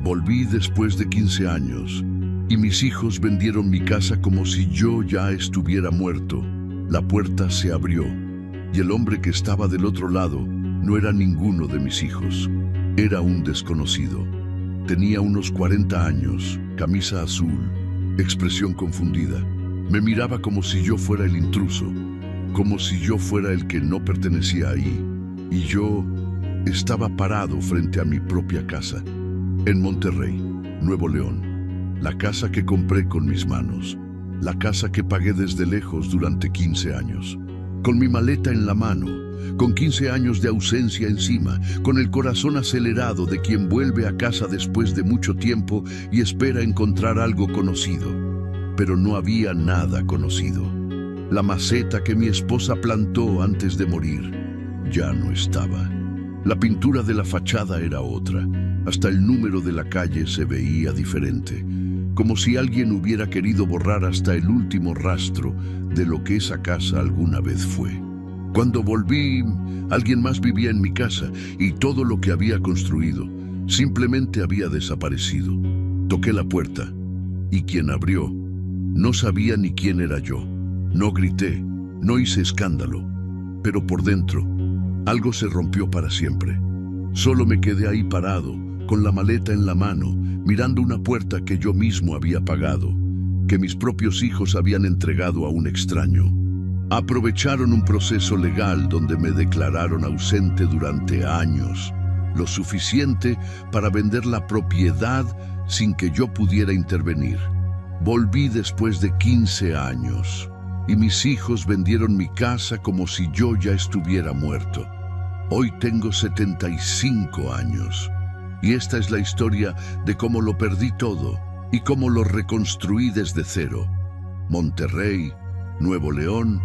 Volví después de 15 años y mis hijos vendieron mi casa como si yo ya estuviera muerto. La puerta se abrió y el hombre que estaba del otro lado no era ninguno de mis hijos. Era un desconocido. Tenía unos 40 años, camisa azul, expresión confundida. Me miraba como si yo fuera el intruso, como si yo fuera el que no pertenecía ahí. Y yo estaba parado frente a mi propia casa, en Monterrey, Nuevo León. La casa que compré con mis manos, la casa que pagué desde lejos durante 15 años. Con mi maleta en la mano, con 15 años de ausencia encima, con el corazón acelerado de quien vuelve a casa después de mucho tiempo y espera encontrar algo conocido. Pero no había nada conocido. La maceta que mi esposa plantó antes de morir ya no estaba. La pintura de la fachada era otra. Hasta el número de la calle se veía diferente, como si alguien hubiera querido borrar hasta el último rastro de lo que esa casa alguna vez fue. Cuando volví, alguien más vivía en mi casa y todo lo que había construido simplemente había desaparecido. Toqué la puerta y quien abrió no sabía ni quién era yo. No grité, no hice escándalo, pero por dentro algo se rompió para siempre. Solo me quedé ahí parado, con la maleta en la mano, mirando una puerta que yo mismo había pagado, que mis propios hijos habían entregado a un extraño. Aprovecharon un proceso legal donde me declararon ausente durante años, lo suficiente para vender la propiedad sin que yo pudiera intervenir. Volví después de 15 años y mis hijos vendieron mi casa como si yo ya estuviera muerto. Hoy tengo 75 años y esta es la historia de cómo lo perdí todo y cómo lo reconstruí desde cero. Monterrey, Nuevo León,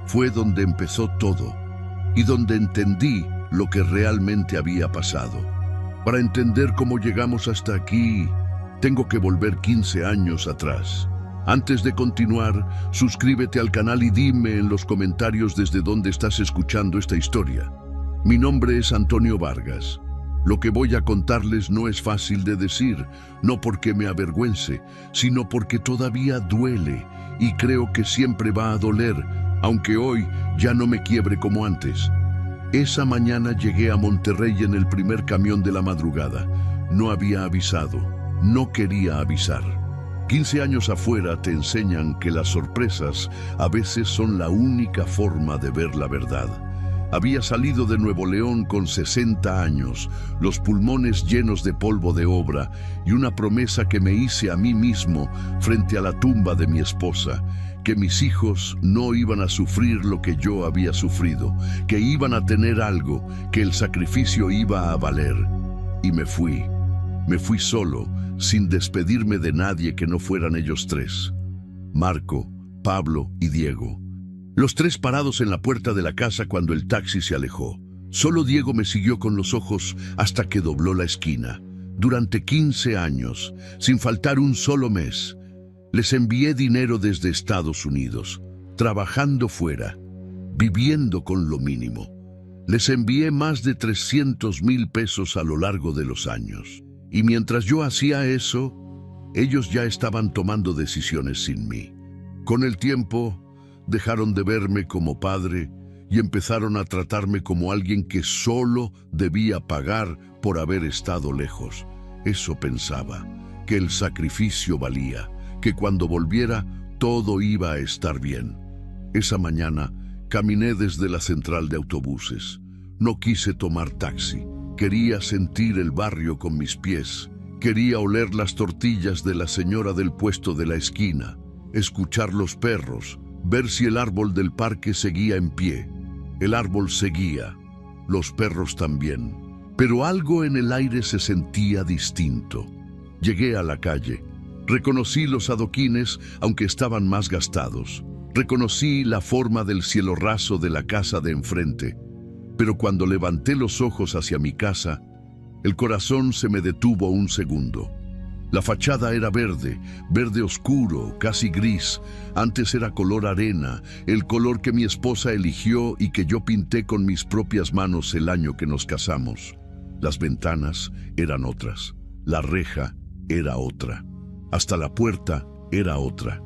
fue donde empezó todo y donde entendí lo que realmente había pasado. Para entender cómo llegamos hasta aquí, tengo que volver 15 años atrás. Antes de continuar, suscríbete al canal y dime en los comentarios desde dónde estás escuchando esta historia. Mi nombre es Antonio Vargas. Lo que voy a contarles no es fácil de decir, no porque me avergüence, sino porque todavía duele y creo que siempre va a doler, aunque hoy ya no me quiebre como antes. Esa mañana llegué a Monterrey en el primer camión de la madrugada. No había avisado, no quería avisar. 15 años afuera te enseñan que las sorpresas a veces son la única forma de ver la verdad. Había salido de Nuevo León con 60 años, los pulmones llenos de polvo de obra y una promesa que me hice a mí mismo frente a la tumba de mi esposa, que mis hijos no iban a sufrir lo que yo había sufrido, que iban a tener algo, que el sacrificio iba a valer. Y me fui solo, sin despedirme de nadie que no fueran ellos tres: Marco, Pablo y Diego. Los tres parados en la puerta de la casa cuando el taxi se alejó. Solo Diego me siguió con los ojos hasta que dobló la esquina. Durante 15 años, sin faltar un solo mes, les envié dinero desde Estados Unidos, trabajando fuera, viviendo con lo mínimo. Les envié más de 300,000 pesos a lo largo de los años. Y mientras yo hacía eso, ellos ya estaban tomando decisiones sin mí. Con el tiempo, dejaron de verme como padre y empezaron a tratarme como alguien que solo debía pagar por haber estado lejos. Eso pensaba, que el sacrificio valía, que cuando volviera todo iba a estar bien. Esa mañana caminé desde la central de autobuses. No quise tomar taxi. Quería sentir el barrio con mis pies. Quería oler las tortillas de la señora del puesto de la esquina, escuchar los perros, ver si el árbol del parque seguía en pie. El árbol seguía, los perros también, pero algo en el aire se sentía distinto. Llegué a la calle. Reconocí los adoquines, aunque estaban más gastados. Reconocí la forma del cielo raso de la casa de enfrente. Pero cuando levanté los ojos hacia mi casa, el corazón se me detuvo un segundo. La fachada era verde, verde oscuro, casi gris. Antes era color arena, el color que mi esposa eligió y que yo pinté con mis propias manos el año que nos casamos. Las ventanas eran otras. La reja era otra. Hasta la puerta era otra.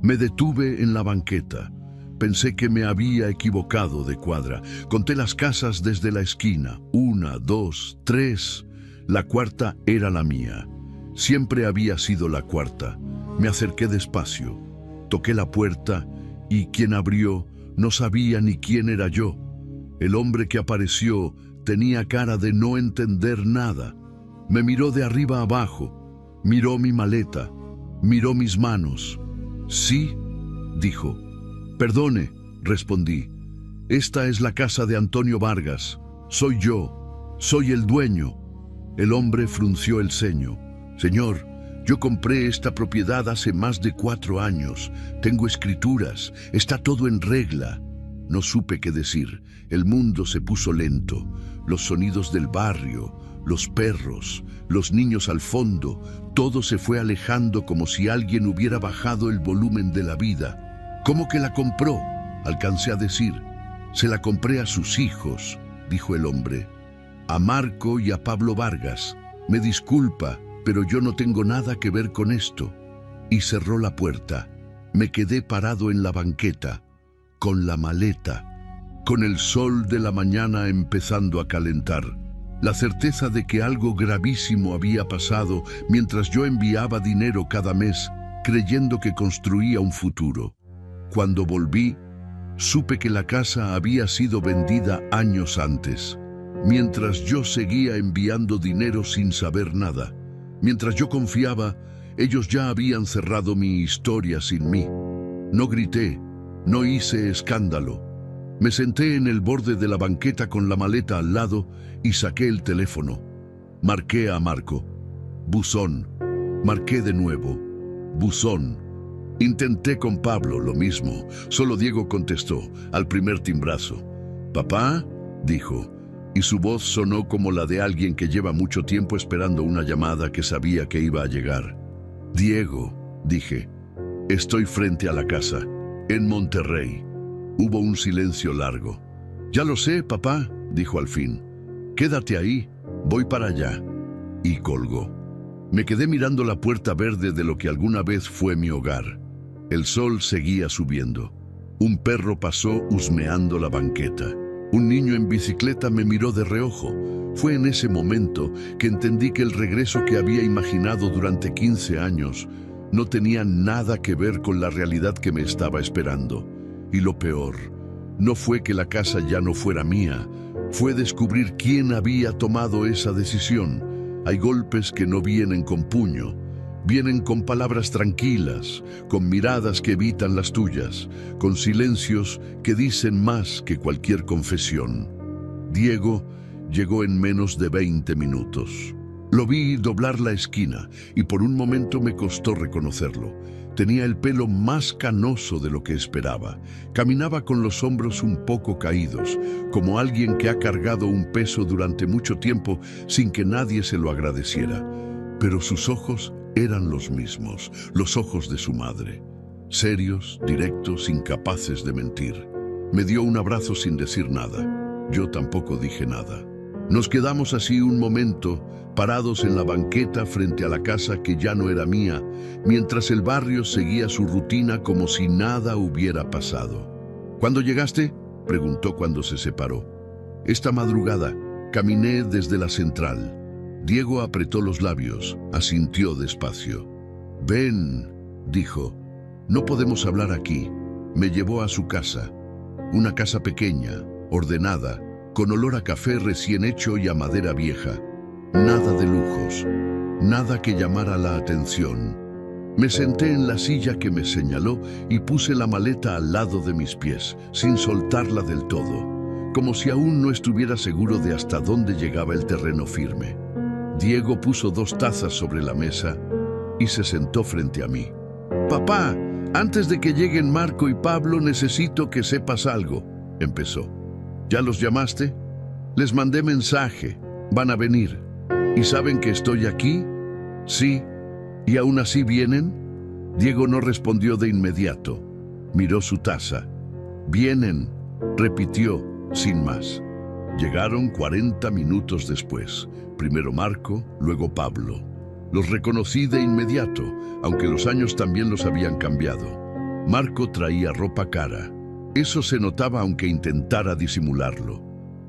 Me detuve en la banqueta. Pensé que me había equivocado de cuadra. Conté las casas desde la esquina. 1, 2, 3. La cuarta era la mía. Siempre había sido la cuarta. Me acerqué despacio. Toqué la puerta y quien abrió no sabía ni quién era yo. El hombre que apareció tenía cara de no entender nada. Me miró de arriba abajo. Miró mi maleta. Miró mis manos. «Sí», dijo. «Perdone», respondí. «Esta es la casa de Antonio Vargas. Soy yo. Soy el dueño». El hombre frunció el ceño. «Señor, yo compré esta propiedad hace más de 4 años. Tengo escrituras. Está todo en regla». No supe qué decir. El mundo se puso lento. Los sonidos del barrio, los perros, los niños al fondo, todo se fue alejando como si alguien hubiera bajado el volumen de la vida. «¿Cómo que la compró?», alcancé a decir. «Se la compré a sus hijos», dijo el hombre. «A Marco y a Pablo Vargas. Me disculpa, pero yo no tengo nada que ver con esto». Y cerró la puerta. Me quedé parado en la banqueta, con la maleta, con el sol de la mañana empezando a calentar. La certeza de que algo gravísimo había pasado mientras yo enviaba dinero cada mes, creyendo que construía un futuro. Cuando volví, supe que la casa había sido vendida años antes. Mientras yo seguía enviando dinero sin saber nada, mientras yo confiaba, ellos ya habían cerrado mi historia sin mí. No grité, no hice escándalo. Me senté en el borde de la banqueta con la maleta al lado y saqué el teléfono. Marqué a Marco. Buzón. Marqué de nuevo. Buzón. Intenté con Pablo lo mismo. Solo Diego contestó al primer timbrazo. «¿Papá?», dijo, y su voz sonó como la de alguien que lleva mucho tiempo esperando una llamada que sabía que iba a llegar. «Diego», dije, «estoy frente a la casa, en Monterrey». Hubo un silencio largo. «Ya lo sé, papá», dijo al fin. «Quédate ahí, voy para allá». Y colgó. Me quedé mirando la puerta verde de lo que alguna vez fue mi hogar. El sol seguía subiendo. Un perro pasó husmeando la banqueta. Un niño en bicicleta me miró de reojo. Fue en ese momento que entendí que el regreso que había imaginado durante 15 años no tenía nada que ver con la realidad que me estaba esperando. Y lo peor, no fue que la casa ya no fuera mía, fue descubrir quién había tomado esa decisión. Hay golpes que no vienen con puño, vienen con palabras tranquilas, con miradas que evitan las tuyas, con silencios que dicen más que cualquier confesión. Diego llegó en menos de 20 minutos. Lo vi doblar la esquina y por un momento me costó reconocerlo. Tenía el pelo más canoso de lo que esperaba. Caminaba con los hombros un poco caídos, como alguien que ha cargado un peso durante mucho tiempo sin que nadie se lo agradeciera. Pero sus ojos eran los mismos, los ojos de su madre. Serios, directos, incapaces de mentir. Me dio un abrazo sin decir nada. Yo tampoco dije nada. Nos quedamos así un momento, parados en la banqueta frente a la casa que ya no era mía, mientras el barrio seguía su rutina como si nada hubiera pasado. «¿Cuándo llegaste?», preguntó cuando se separó. «Esta madrugada. Caminé desde la central». Diego apretó los labios, asintió despacio. «Ven», dijo. «No podemos hablar aquí». Me llevó a su casa. Una casa pequeña, ordenada, con olor a café recién hecho y a madera vieja. Nada de lujos, nada que llamara la atención. Me senté en la silla que me señaló y puse la maleta al lado de mis pies, sin soltarla del todo, como si aún no estuviera seguro de hasta dónde llegaba el terreno firme. Diego puso 2 tazas sobre la mesa y se sentó frente a mí. «Papá, antes de que lleguen Marco y Pablo necesito que sepas algo», empezó. «¿Ya los llamaste? Les mandé mensaje. Van a venir. ¿Y saben que estoy aquí? Sí. ¿Y aún así vienen?» Diego no respondió de inmediato. Miró su taza. «Vienen», repitió, sin más. Llegaron 40 minutos después. Primero Marco, luego Pablo. Los reconocí de inmediato, aunque los años también los habían cambiado. Marco traía ropa cara. Eso se notaba aunque intentara disimularlo.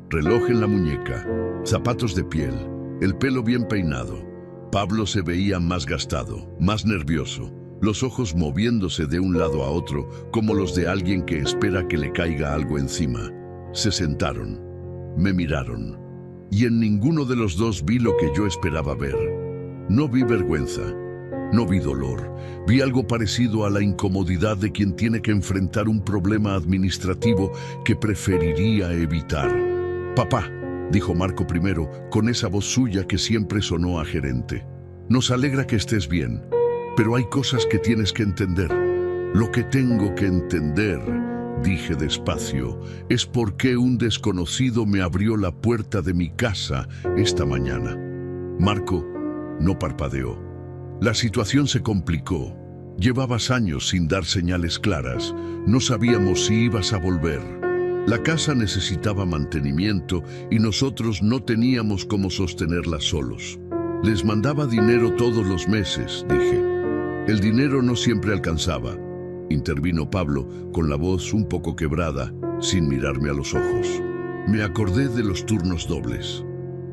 Reloj en la muñeca, zapatos de piel, el pelo bien peinado. Pablo se veía más gastado, más nervioso, los ojos moviéndose de un lado a otro como los de alguien que espera que le caiga algo encima. Se sentaron, me miraron, y en ninguno de los dos vi lo que yo esperaba ver. No vi vergüenza, no vi dolor, vi algo parecido a la incomodidad de quien tiene que enfrentar un problema administrativo que preferiría evitar. «Papá», dijo Marco primero, con esa voz suya que siempre sonó a gerente. «Nos alegra que estés bien, pero hay cosas que tienes que entender. Lo que tengo que entender», dije despacio, «es por qué un desconocido me abrió la puerta de mi casa esta mañana». Marco no parpadeó. La situación se complicó. Llevabas años sin dar señales claras. No sabíamos si ibas a volver. La casa necesitaba mantenimiento y nosotros no teníamos cómo sostenerla solos. Les mandaba dinero todos los meses, dije. El dinero no siempre alcanzaba, intervino Pablo con la voz un poco quebrada, sin mirarme a los ojos. Me acordé de los turnos dobles,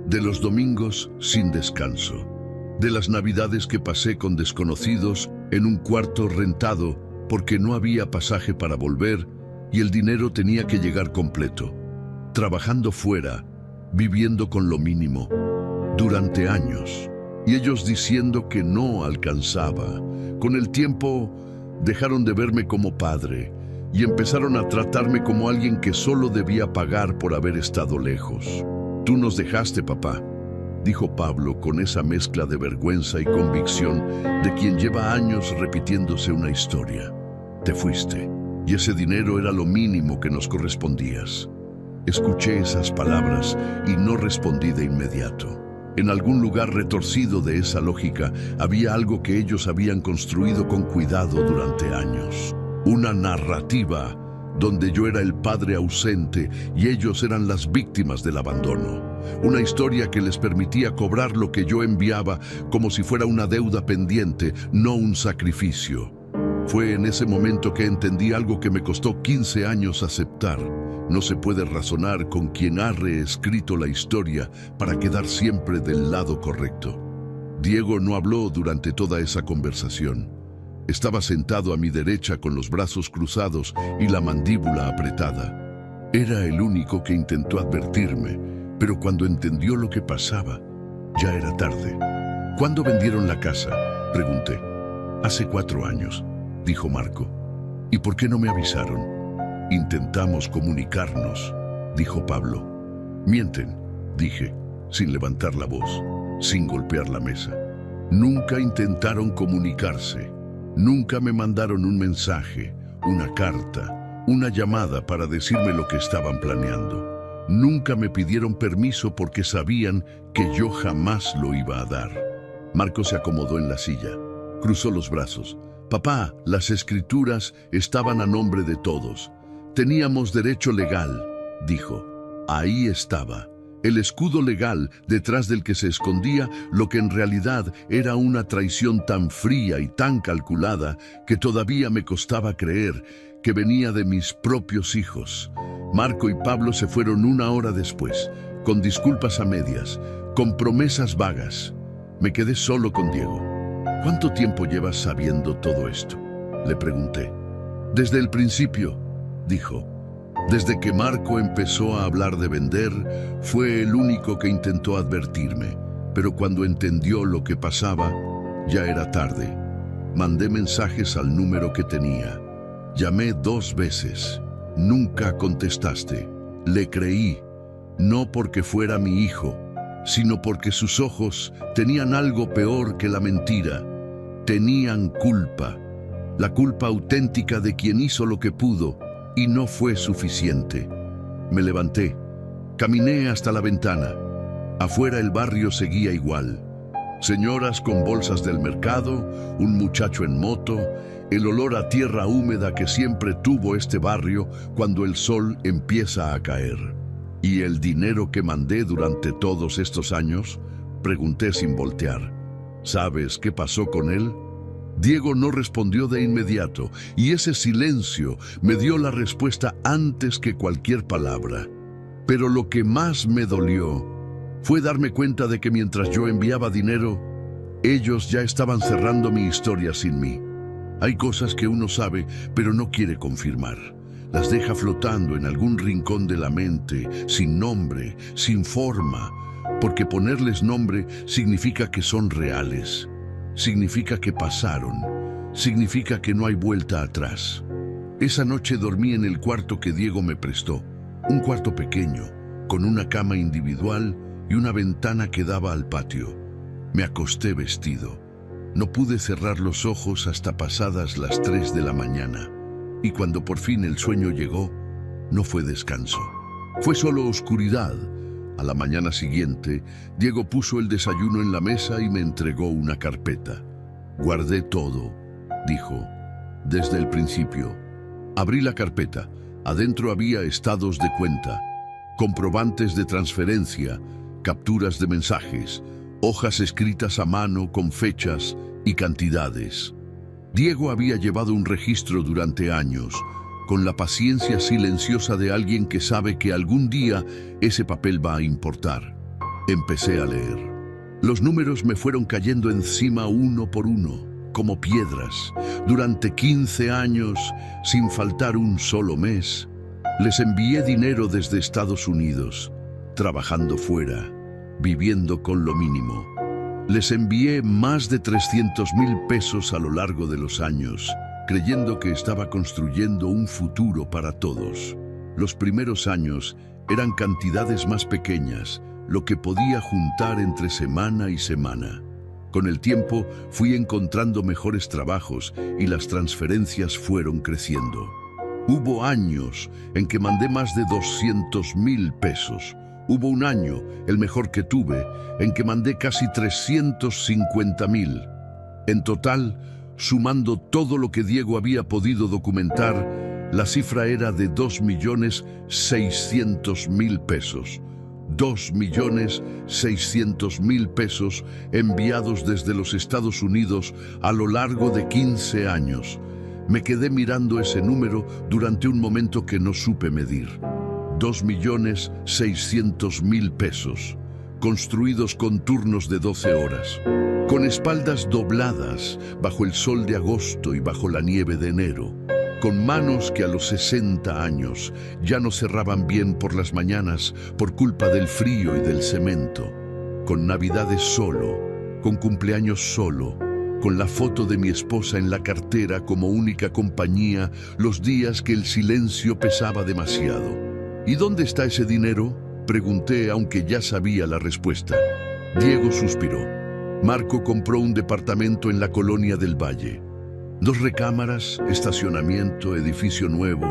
de los domingos sin descanso, de las navidades que pasé con desconocidos en un cuarto rentado porque no había pasaje para volver y el dinero tenía que llegar completo. Trabajando fuera, viviendo con lo mínimo, durante años, y ellos diciendo que no alcanzaba. Con el tiempo dejaron de verme como padre y empezaron a tratarme como alguien que solo debía pagar por haber estado lejos. «Tú nos dejaste, papá», dijo Pablo con esa mezcla de vergüenza y convicción de quien lleva años repitiéndose una historia. «Te fuiste, y ese dinero era lo mínimo que nos correspondías». Escuché esas palabras y no respondí de inmediato. En algún lugar retorcido de esa lógica había algo que ellos habían construido con cuidado durante años. Una narrativa donde yo era el padre ausente y ellos eran las víctimas del abandono. Una historia que les permitía cobrar lo que yo enviaba como si fuera una deuda pendiente, no un sacrificio. Fue en ese momento que entendí algo que me costó 15 años aceptar. No se puede razonar con quien ha reescrito la historia para quedar siempre del lado correcto. Diego no habló durante toda esa conversación. Estaba sentado a mi derecha con los brazos cruzados y la mandíbula apretada. Era el único que intentó advertirme, pero cuando entendió lo que pasaba, ya era tarde. «¿Cuándo vendieron la casa?», pregunté. «Hace 4 años», dijo Marco. «¿Y por qué no me avisaron?» «Intentamos comunicarnos», dijo Pablo. «Mienten», dije, sin levantar la voz, sin golpear la mesa. «Nunca intentaron comunicarse. Nunca me mandaron un mensaje, una carta, una llamada para decirme lo que estaban planeando. Nunca me pidieron permiso porque sabían que yo jamás lo iba a dar». Marco se acomodó en la silla, cruzó los brazos. «Papá, las escrituras estaban a nombre de todos. Teníamos derecho legal», dijo. Ahí estaba, el escudo legal detrás del que se escondía lo que en realidad era una traición tan fría y tan calculada que todavía me costaba creer que venía de mis propios hijos. Marco y Pablo se fueron 1 hora después, con disculpas a medias, con promesas vagas. Me quedé solo con Diego. «¿Cuánto tiempo llevas sabiendo todo esto?», le pregunté. «Desde el principio», dijo. «Desde que Marco empezó a hablar de vender, fue el único que intentó advertirme, pero cuando entendió lo que pasaba, ya era tarde. Mandé mensajes al número que tenía. Llamé 2 veces. Nunca contestaste. Le creí, no porque fuera mi hijo, sino porque sus ojos tenían algo peor que la mentira. Tenían culpa, la culpa auténtica de quien hizo lo que pudo, y no fue suficiente. Me levanté, caminé hasta la ventana. Afuera el barrio seguía igual. Señoras con bolsas del mercado, un muchacho en moto, el olor a tierra húmeda que siempre tuvo este barrio cuando el sol empieza a caer. «¿Y el dinero que mandé durante todos estos años?», pregunté sin voltear. ¿Sabes qué pasó con él? Diego no respondió de inmediato, y ese silencio me dio la respuesta antes que cualquier palabra. Pero lo que más me dolió fue darme cuenta de que mientras yo enviaba dinero, ellos ya estaban cerrando mi historia sin mí. Hay cosas que uno sabe, pero no quiere confirmar. Las deja flotando en algún rincón de la mente, sin nombre, sin forma, porque ponerles nombre significa que son reales. Significa que pasaron, significa que no hay vuelta atrás. Esa noche dormí en el cuarto que Diego me prestó, un cuarto pequeño, con una cama individual y una ventana que daba al patio. Me acosté vestido. No pude cerrar los ojos hasta pasadas las 3 de la mañana, y cuando por fin el sueño llegó, no fue descanso. Fue solo oscuridad. A la mañana siguiente, Diego puso el desayuno en la mesa y me entregó una carpeta. Guardé todo, dijo, desde el principio. Abrí la carpeta. Adentro había estados de cuenta, comprobantes de transferencia, capturas de mensajes, hojas escritas a mano con fechas y cantidades. Diego había llevado un registro durante años, con la paciencia silenciosa de alguien que sabe que algún día ese papel va a importar. Empecé a leer. Los números me fueron cayendo encima uno por uno, como piedras. Durante 15 años, sin faltar un solo mes, les envié dinero desde Estados Unidos, trabajando fuera, viviendo con lo mínimo. Les envié más de 300,000 pesos a lo largo de los años, creyendo que estaba construyendo un futuro para todos. Los primeros años eran cantidades más pequeñas, lo que podía juntar entre semana y semana. Con el tiempo fui encontrando mejores trabajos y las transferencias fueron creciendo. Hubo años en que mandé más de 200,000 pesos. Hubo un año, el mejor que tuve, en que mandé casi 350,000. En total, sumando todo lo que Diego había podido documentar, la cifra era de 2,600,000 pesos. 2,600,000 pesos enviados desde los Estados Unidos a lo largo de 15 años. Me quedé mirando ese número durante un momento que no supe medir. 2,600,000 pesos, construidos con turnos de 12 horas, con espaldas dobladas bajo el sol de agosto y bajo la nieve de enero, con manos que a los 60 años ya no cerraban bien por las mañanas por culpa del frío y del cemento, con navidades solo, con cumpleaños solo, con la foto de mi esposa en la cartera como única compañía los días que el silencio pesaba demasiado. ¿Y dónde está ese dinero?, pregunté, aunque ya sabía la respuesta. Diego suspiró. Marco compró un departamento en la colonia del Valle. 2 recámaras, estacionamiento, edificio nuevo.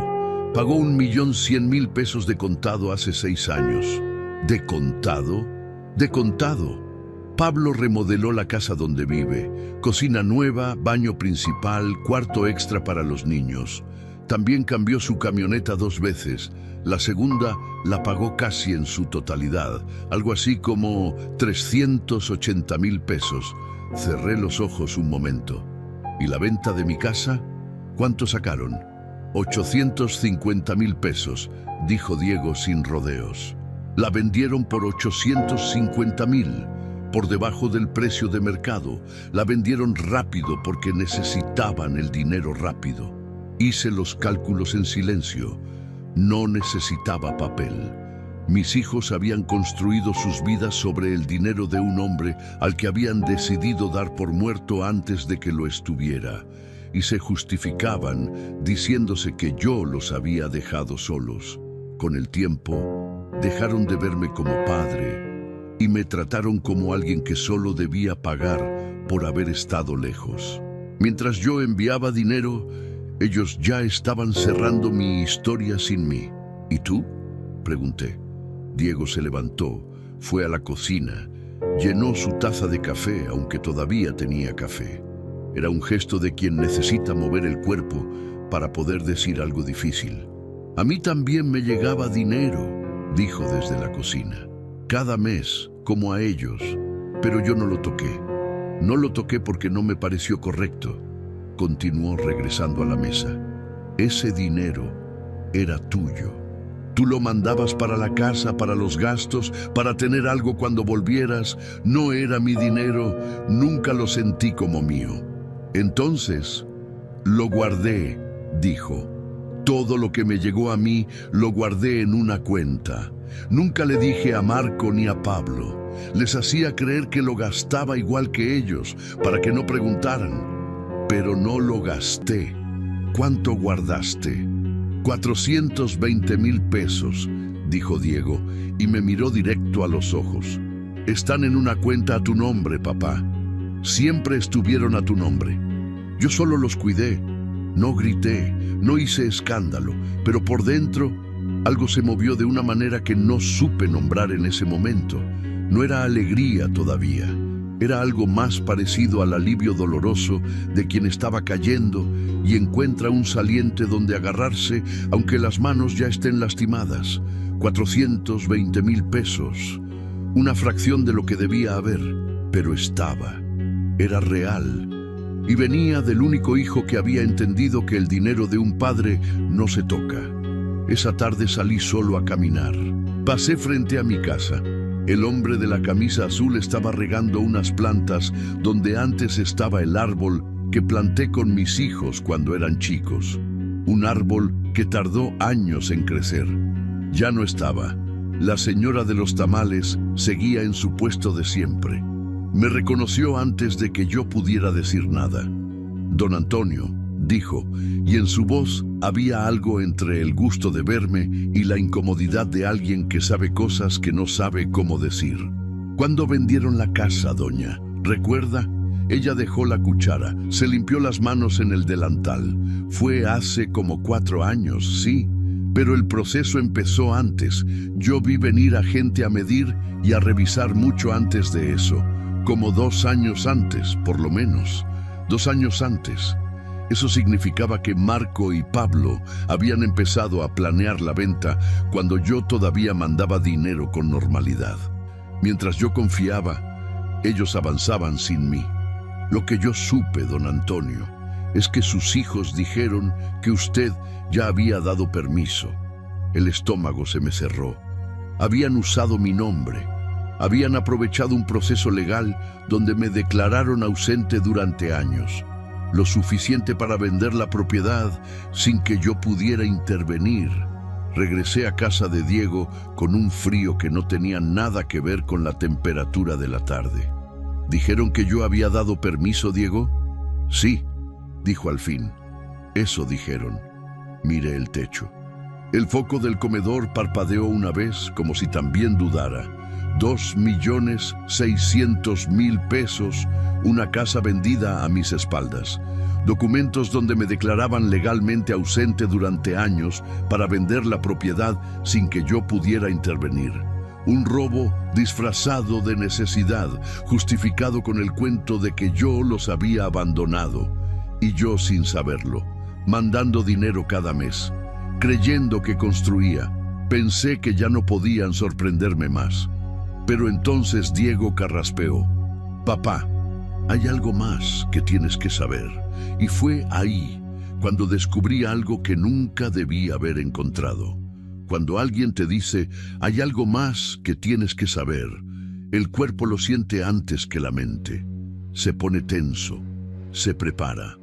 Pagó 1,100,000 pesos de contado hace 6 años. ¿De contado? De contado. Pablo remodeló la casa donde vive. Cocina nueva, baño principal, cuarto extra para los niños. También cambió su camioneta 2 veces. La segunda la pagó casi en su totalidad, algo así como 380,000 pesos. Cerré los ojos un momento. ¿Y la venta de mi casa? ¿Cuánto sacaron? 850,000 pesos, dijo Diego sin rodeos. La vendieron por 850,000, por debajo del precio de mercado. La vendieron rápido porque necesitaban el dinero rápido. Hice los cálculos en silencio. No necesitaba papel. Mis hijos habían construido sus vidas sobre el dinero de un hombre al que habían decidido dar por muerto antes de que lo estuviera, y se justificaban diciéndose que yo los había dejado solos. Con el tiempo, dejaron de verme como padre y me trataron como alguien que solo debía pagar por haber estado lejos. Mientras yo enviaba dinero, ellos ya estaban cerrando mi historia sin mí. ¿Y tú?, pregunté. Diego se levantó, fue a la cocina, llenó su taza de café, aunque todavía tenía café. Era un gesto de quien necesita mover el cuerpo para poder decir algo difícil. A mí también me llegaba dinero, dijo desde la cocina. Cada mes, como a ellos, pero yo no lo toqué. No lo toqué porque no me pareció correcto. Continuó regresando a la mesa. Ese dinero era tuyo. Tú lo mandabas para la casa, para los gastos, para tener algo cuando volvieras. No era mi dinero, nunca lo sentí como mío. Entonces, lo guardé, dijo. Todo lo que me llegó a mí lo guardé en una cuenta. Nunca le dije a Marco ni a Pablo. Les hacía creer que lo gastaba igual que ellos, para que no preguntaran. Pero no lo gasté. ¿Cuánto guardaste? 420,000 pesos, dijo Diego, y me miró directo a los ojos. Están en una cuenta a tu nombre, papá. Siempre estuvieron a tu nombre. Yo solo los cuidé. No grité, no hice escándalo, pero por dentro algo se movió de una manera que no supe nombrar en ese momento. No era alegría todavía. Era algo más parecido al alivio doloroso de quien estaba cayendo y encuentra un saliente donde agarrarse, aunque las manos ya estén lastimadas. 420,000 pesos. Una fracción de lo que debía haber, pero estaba. Era real. Y venía del único hijo que había entendido que el dinero de un padre no se toca. Esa tarde salí solo a caminar. Pasé frente a mi casa. El hombre de la camisa azul estaba regando unas plantas donde antes estaba el árbol que planté con mis hijos cuando eran chicos. Un árbol que tardó años en crecer. Ya no estaba. La señora de los tamales seguía en su puesto de siempre. Me reconoció antes de que yo pudiera decir nada. Don Antonio, dijo, y en su voz había algo entre el gusto de verme y la incomodidad de alguien que sabe cosas que no sabe cómo decir. ¿Cuándo vendieron la casa, doña? ¿Recuerda? Ella dejó la cuchara, se limpió las manos en el delantal. Fue hace como 4 años, sí, pero el proceso empezó antes. Yo vi venir a gente a medir y a revisar mucho antes de eso. Como 2 años antes, por lo menos. 2 años antes. Eso significaba que Marco y Pablo habían empezado a planear la venta cuando yo todavía mandaba dinero con normalidad. Mientras yo confiaba, ellos avanzaban sin mí. Lo que yo supe, don Antonio, es que sus hijos dijeron que usted ya había dado permiso. El estómago se me cerró. Habían usado mi nombre. Habían aprovechado un proceso legal donde me declararon ausente durante años. Lo suficiente para vender la propiedad sin que yo pudiera intervenir. Regresé a casa de Diego con un frío que no tenía nada que ver con la temperatura de la tarde. ¿Dijeron que yo había dado permiso, Diego? Sí, dijo al fin. Eso dijeron. Miré el techo. El foco del comedor parpadeó una vez como si también dudara. 2,600,000 pesos, una casa vendida a mis espaldas. Documentos donde me declaraban legalmente ausente durante años para vender la propiedad sin que yo pudiera intervenir. Un robo disfrazado de necesidad, justificado con el cuento de que yo los había abandonado. Y yo sin saberlo, mandando dinero cada mes, creyendo que construía. Pensé que ya no podían sorprenderme más. Pero entonces Diego carraspeó. Papá, hay algo más que tienes que saber. Y fue ahí cuando descubrí algo que nunca debí haber encontrado. Cuando alguien te dice, hay algo más que tienes que saber, el cuerpo lo siente antes que la mente. Se pone tenso, se prepara,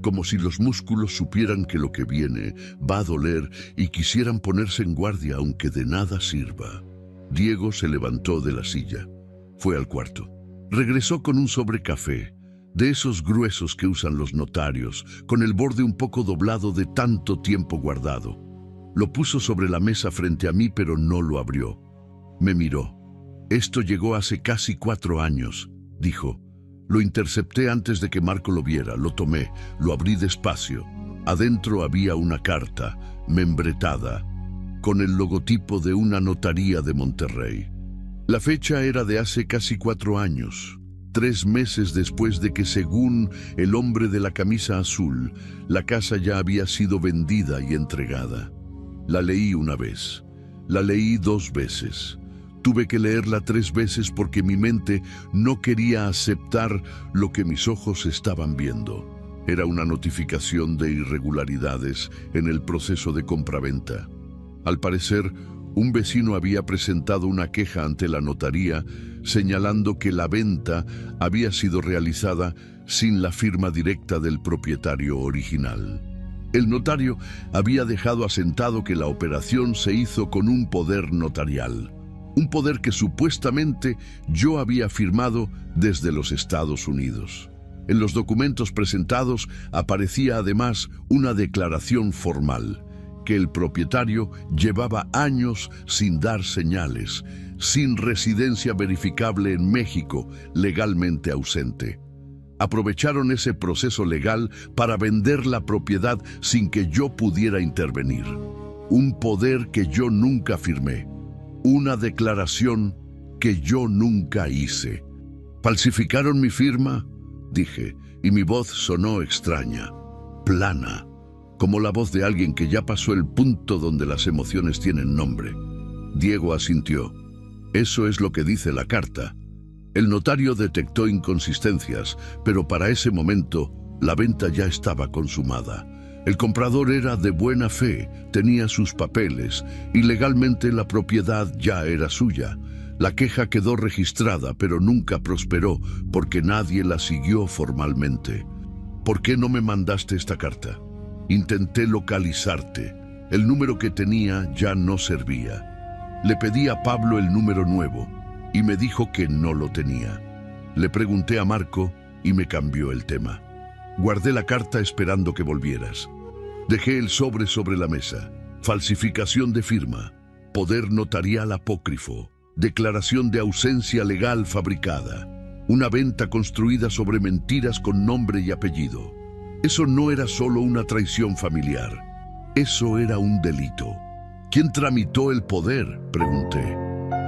como si los músculos supieran que lo que viene va a doler y quisieran ponerse en guardia aunque de nada sirva. Diego se levantó de la silla. Fue al cuarto. Regresó con un sobre café, de esos gruesos que usan los notarios, con el borde un poco doblado de tanto tiempo guardado. Lo puso sobre la mesa frente a mí, pero no lo abrió. Me miró. Esto llegó hace casi 4 años, dijo. Lo intercepté antes de que Marco lo viera, lo tomé, lo abrí despacio. Adentro había una carta, membretada, con el logotipo de una notaría de Monterrey. La fecha era de hace casi 4 años, 3 meses después de que, según el hombre de la camisa azul, la casa ya había sido vendida y entregada. La leí una vez, la leí 2 veces. Tuve que leerla 3 veces porque mi mente no quería aceptar lo que mis ojos estaban viendo. Era una notificación de irregularidades en el proceso de compraventa. Al parecer, un vecino había presentado una queja ante la notaría señalando que la venta había sido realizada sin la firma directa del propietario original. El notario había dejado asentado que la operación se hizo con un poder notarial, un poder que supuestamente yo había firmado desde los Estados Unidos. En los documentos presentados aparecía además una declaración formal, que el propietario llevaba años sin dar señales, sin residencia verificable en México, legalmente ausente. Aprovecharon ese proceso legal para vender la propiedad sin que yo pudiera intervenir. Un poder que yo nunca firmé. Una declaración que yo nunca hice. ¿Falsificaron mi firma?, dije, y mi voz sonó extraña, plana, como la voz de alguien que ya pasó el punto donde las emociones tienen nombre. Diego asintió. Eso es lo que dice la carta. El notario detectó inconsistencias, pero para ese momento la venta ya estaba consumada. El comprador era de buena fe, tenía sus papeles y legalmente la propiedad ya era suya. La queja quedó registrada, pero nunca prosperó porque nadie la siguió formalmente. ¿Por qué no me mandaste esta carta? Intenté localizarte. El número que tenía ya no servía. Le pedí a Pablo el número nuevo y me dijo que no lo tenía. Le pregunté a Marco y me cambió el tema. Guardé la carta esperando que volvieras. Dejé el sobre la mesa. Falsificación de firma, poder notarial apócrifo, declaración de ausencia legal fabricada, una venta construida sobre mentiras con nombre y apellido. Eso no era solo una traición familiar, eso era un delito. ¿Quién tramitó el poder?, pregunté.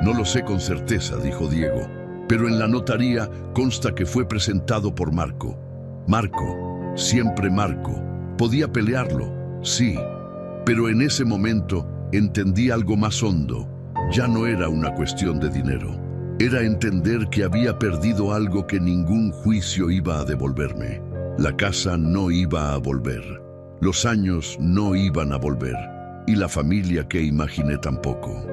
No lo sé con certeza, dijo Diego, pero en la notaría consta que fue presentado por Marco. Marco, siempre Marco. Podía pelearlo, sí, pero en ese momento entendí algo más hondo. Ya no era una cuestión de dinero. Era entender que había perdido algo que ningún juicio iba a devolverme. La casa no iba a volver. Los años no iban a volver. Y la familia que imaginé tampoco.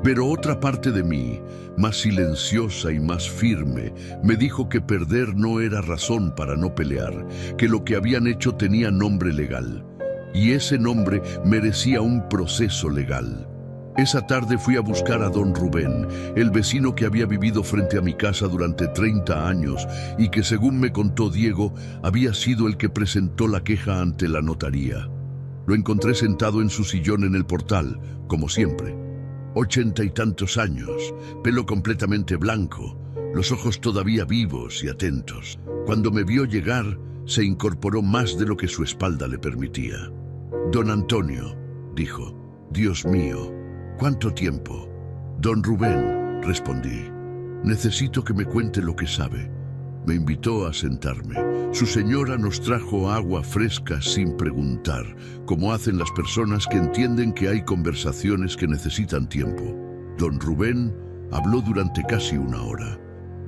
Pero otra parte de mí, más silenciosa y más firme, me dijo que perder no era razón para no pelear, que lo que habían hecho tenía nombre legal. Y ese nombre merecía un proceso legal. Esa tarde fui a buscar a don Rubén, el vecino que había vivido frente a mi casa durante 30 años y que, según me contó Diego, había sido el que presentó la queja ante la notaría. Lo encontré sentado en su sillón en el portal, como siempre. 80 y tantos años, pelo completamente blanco, los ojos todavía vivos y atentos. Cuando me vio llegar, se incorporó más de lo que su espalda le permitía. Don Antonio, dijo, Dios mío, ¿cuánto tiempo? Don Rubén, respondí, necesito que me cuente lo que sabe. Me invitó a sentarme. Su señora nos trajo agua fresca sin preguntar, como hacen las personas que entienden que hay conversaciones que necesitan tiempo. Don Rubén habló durante casi 1 hora.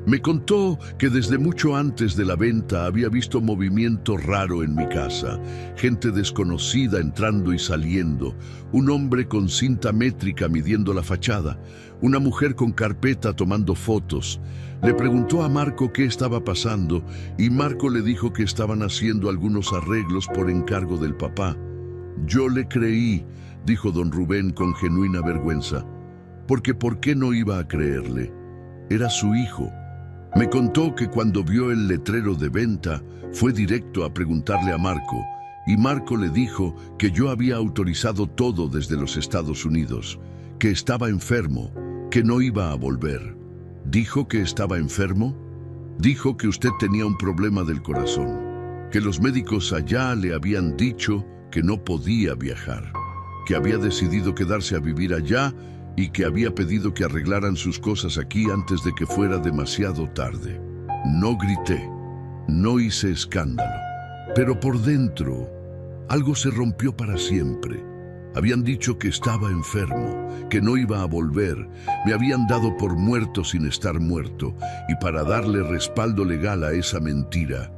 Me contó que desde mucho antes de la venta había visto movimiento raro en mi casa, gente desconocida entrando y saliendo, un hombre con cinta métrica midiendo la fachada, una mujer con carpeta tomando fotos. Le preguntó a Marco qué estaba pasando y Marco le dijo que estaban haciendo algunos arreglos por encargo del papá. Yo le creí, dijo don Rubén con genuina vergüenza, porque ¿por qué no iba a creerle? Era su hijo. Me contó que cuando vio el letrero de venta, fue directo a preguntarle a Marco, y Marco le dijo que yo había autorizado todo desde los Estados Unidos, que estaba enfermo, que no iba a volver. ¿Dijo que estaba enfermo? Dijo que usted tenía un problema del corazón, que los médicos allá le habían dicho que no podía viajar, que había decidido quedarse a vivir allá y que había pedido que arreglaran sus cosas aquí antes de que fuera demasiado tarde. No grité, no hice escándalo, pero por dentro algo se rompió para siempre. Habían dicho que estaba enfermo, que no iba a volver. Me habían dado por muerto sin estar muerto, y para darle respaldo legal a esa mentira,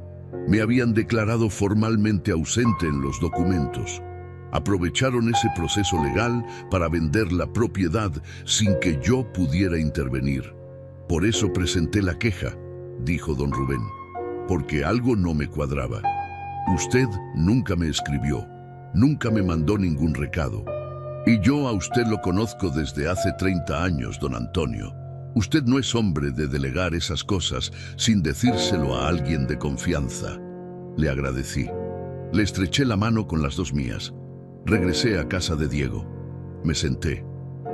me habían declarado formalmente ausente en los documentos. Aprovecharon ese proceso legal para vender la propiedad sin que yo pudiera intervenir. Por eso presenté la queja, dijo don Rubén, porque algo no me cuadraba. Usted nunca me escribió, nunca me mandó ningún recado. Y yo a usted lo conozco desde hace 30 años, don Antonio. Usted no es hombre de delegar esas cosas sin decírselo a alguien de confianza. Le agradecí. Le estreché la mano con las dos mías. Regresé a casa de Diego. Me senté.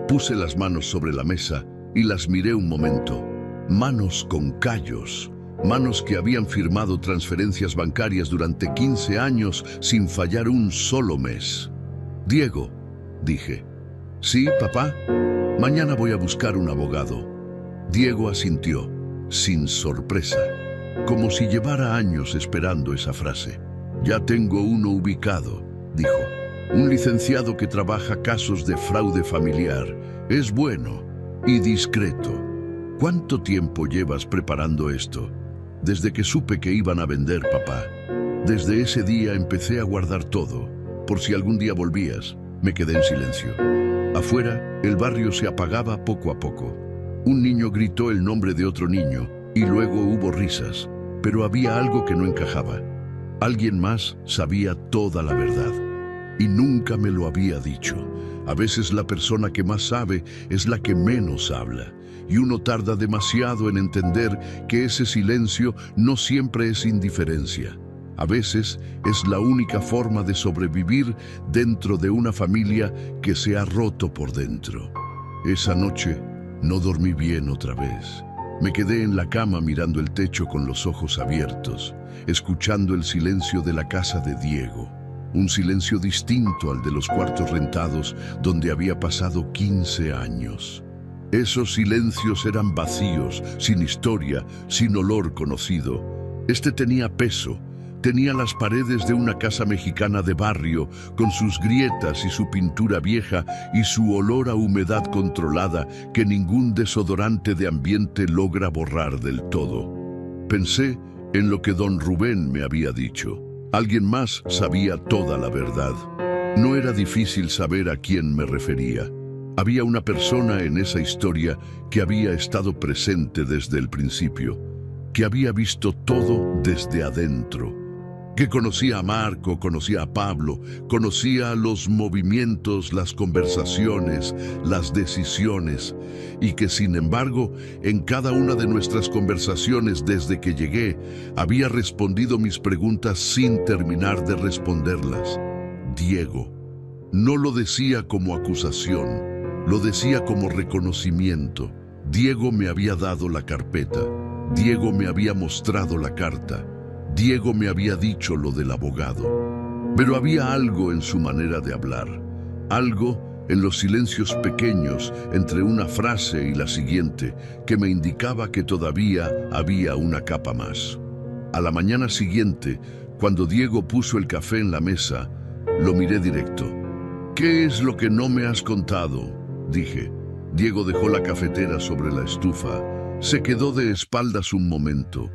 Puse las manos sobre la mesa y las miré un momento. Manos con callos. Manos que habían firmado transferencias bancarias durante 15 años sin fallar un solo mes. Diego, dije. Sí, papá. Mañana voy a buscar un abogado. Diego asintió, sin sorpresa, como si llevara años esperando esa frase. Ya tengo uno ubicado, dijo. Un licenciado que trabaja casos de fraude familiar. Es bueno y discreto. ¿Cuánto tiempo llevas preparando esto? Desde que supe que iban a vender, papá. Desde ese día empecé a guardar todo. Por si algún día volvías, me quedé en silencio. Afuera, el barrio se apagaba poco a poco. Un niño gritó el nombre de otro niño y luego hubo risas, pero había algo que no encajaba. Alguien más sabía toda la verdad y nunca me lo había dicho. A veces la persona que más sabe es la que menos habla y uno tarda demasiado en entender que ese silencio no siempre es indiferencia. A veces es la única forma de sobrevivir dentro de una familia que se ha roto por dentro. Esa noche no dormí bien otra vez. Me quedé en la cama mirando el techo con los ojos abiertos, escuchando el silencio de la casa de Diego. Un silencio distinto al de los cuartos rentados donde había pasado 15 años. Esos silencios eran vacíos, sin historia, sin olor conocido. Este tenía peso. Tenía las paredes de una casa mexicana de barrio, con sus grietas y su pintura vieja y su olor a humedad controlada que ningún desodorante de ambiente logra borrar del todo. Pensé en lo que don Rubén me había dicho. Alguien más sabía toda la verdad. No era difícil saber a quién me refería. Había una persona en esa historia que había estado presente desde el principio, que había visto todo desde adentro. Que conocía a Marco, conocía a Pablo, conocía los movimientos, las conversaciones, las decisiones, y que sin embargo, en cada una de nuestras conversaciones desde que llegué, había respondido mis preguntas sin terminar de responderlas. Diego. No lo decía como acusación, lo decía como reconocimiento. Diego me había dado la carpeta, Diego me había mostrado la carta. Diego me había dicho lo del abogado, pero había algo en su manera de hablar, algo en los silencios pequeños entre una frase y la siguiente que me indicaba que todavía había una capa más. A la mañana siguiente, cuando Diego puso el café en la mesa, lo miré directo. ¿Qué es lo que no me has contado?, dije. Diego dejó la cafetera sobre la estufa, se quedó de espaldas un momento.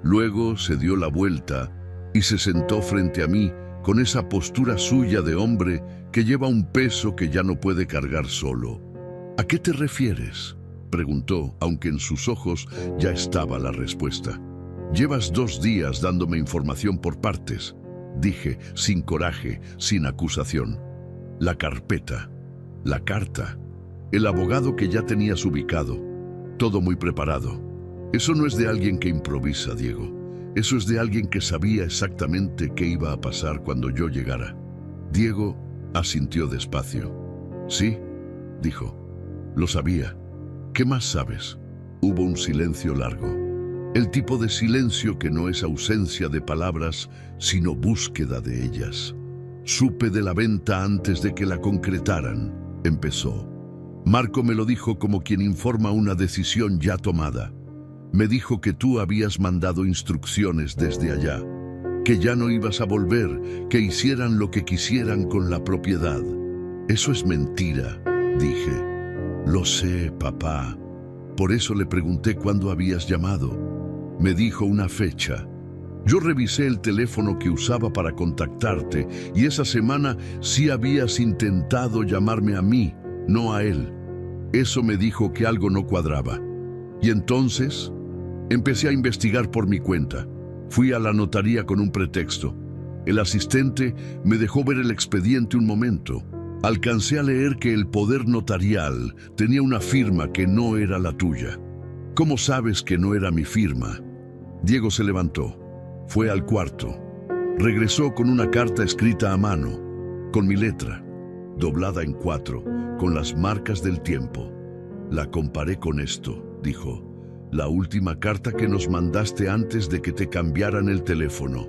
Luego se dio la vuelta y se sentó frente a mí con esa postura suya de hombre que lleva un peso que ya no puede cargar solo. ¿A qué te refieres?, preguntó, aunque en sus ojos ya estaba la respuesta. Llevas 2 días dándome información por partes, dije, sin coraje, sin acusación. La carpeta, la carta, el abogado que ya tenías ubicado, todo muy preparado. Eso no es de alguien que improvisa, Diego. Eso es de alguien que sabía exactamente qué iba a pasar cuando yo llegara. Diego asintió despacio. Sí, dijo. Lo sabía. ¿Qué más sabes? Hubo un silencio largo. El tipo de silencio que no es ausencia de palabras, sino búsqueda de ellas. Supe de la venta antes de que la concretaran, empezó. Marco me lo dijo como quien informa una decisión ya tomada. Me dijo que tú habías mandado instrucciones desde allá, que ya no ibas a volver, que hicieran lo que quisieran con la propiedad. Eso es mentira, dije. Lo sé, papá. Por eso le pregunté cuándo habías llamado. Me dijo una fecha. Yo revisé el teléfono que usaba para contactarte y esa semana sí habías intentado llamarme a mí, no a él. Eso me dijo que algo no cuadraba. Y entonces empecé a investigar por mi cuenta. Fui a la notaría con un pretexto. El asistente me dejó ver el expediente un momento. Alcancé a leer que el poder notarial tenía una firma que no era la tuya. ¿Cómo sabes que no era mi firma? Diego se levantó. Fue al cuarto. Regresó con una carta escrita a mano, con mi letra, doblada en 4, con las marcas del tiempo. La comparé con esto, dijo. La última carta que nos mandaste antes de que te cambiaran el teléfono.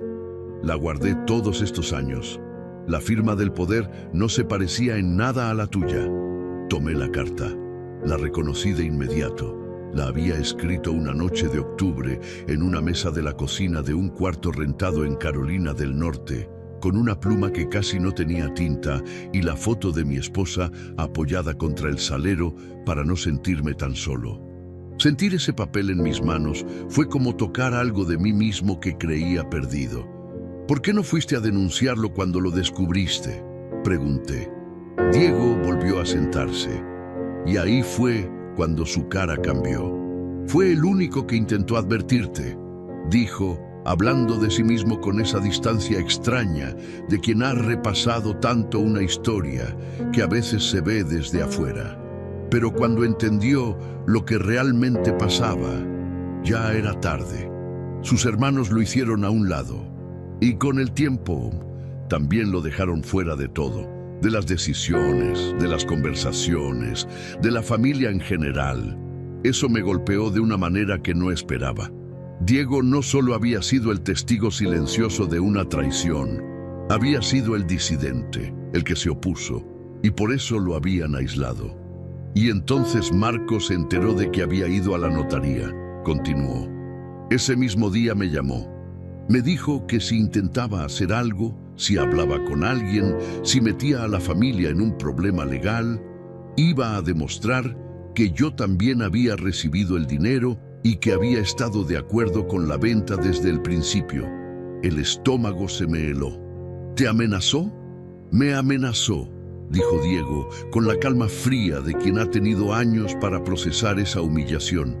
La guardé todos estos años. La firma del poder no se parecía en nada a la tuya. Tomé la carta. La reconocí de inmediato. La había escrito una noche de octubre en una mesa de la cocina de un cuarto rentado en Carolina del Norte, con una pluma que casi no tenía tinta y la foto de mi esposa apoyada contra el salero para no sentirme tan solo. Sentir ese papel en mis manos fue como tocar algo de mí mismo que creía perdido. ¿Por qué no fuiste a denunciarlo cuando lo descubriste?, pregunté. Diego volvió a sentarse, y ahí fue cuando su cara cambió. Fue el único que intentó advertirte, dijo, hablando de sí mismo con esa distancia extraña de quien ha repasado tanto una historia que a veces se ve desde afuera. Pero cuando entendió lo que realmente pasaba, ya era tarde. Sus hermanos lo hicieron a un lado, y con el tiempo también lo dejaron fuera de todo. De las decisiones, de las conversaciones, de la familia en general. Eso me golpeó de una manera que no esperaba. Diego no solo había sido el testigo silencioso de una traición, había sido el disidente, el que se opuso, y por eso lo habían aislado. Y entonces Marco se enteró de que había ido a la notaría, continuó. Ese mismo día me llamó. Me dijo que si intentaba hacer algo, si hablaba con alguien, si metía a la familia en un problema legal, iba a demostrar que yo también había recibido el dinero y que había estado de acuerdo con la venta desde el principio. El estómago se me heló. ¿Te amenazó? Me amenazó, dijo Diego, con la calma fría de quien ha tenido años para procesar esa humillación.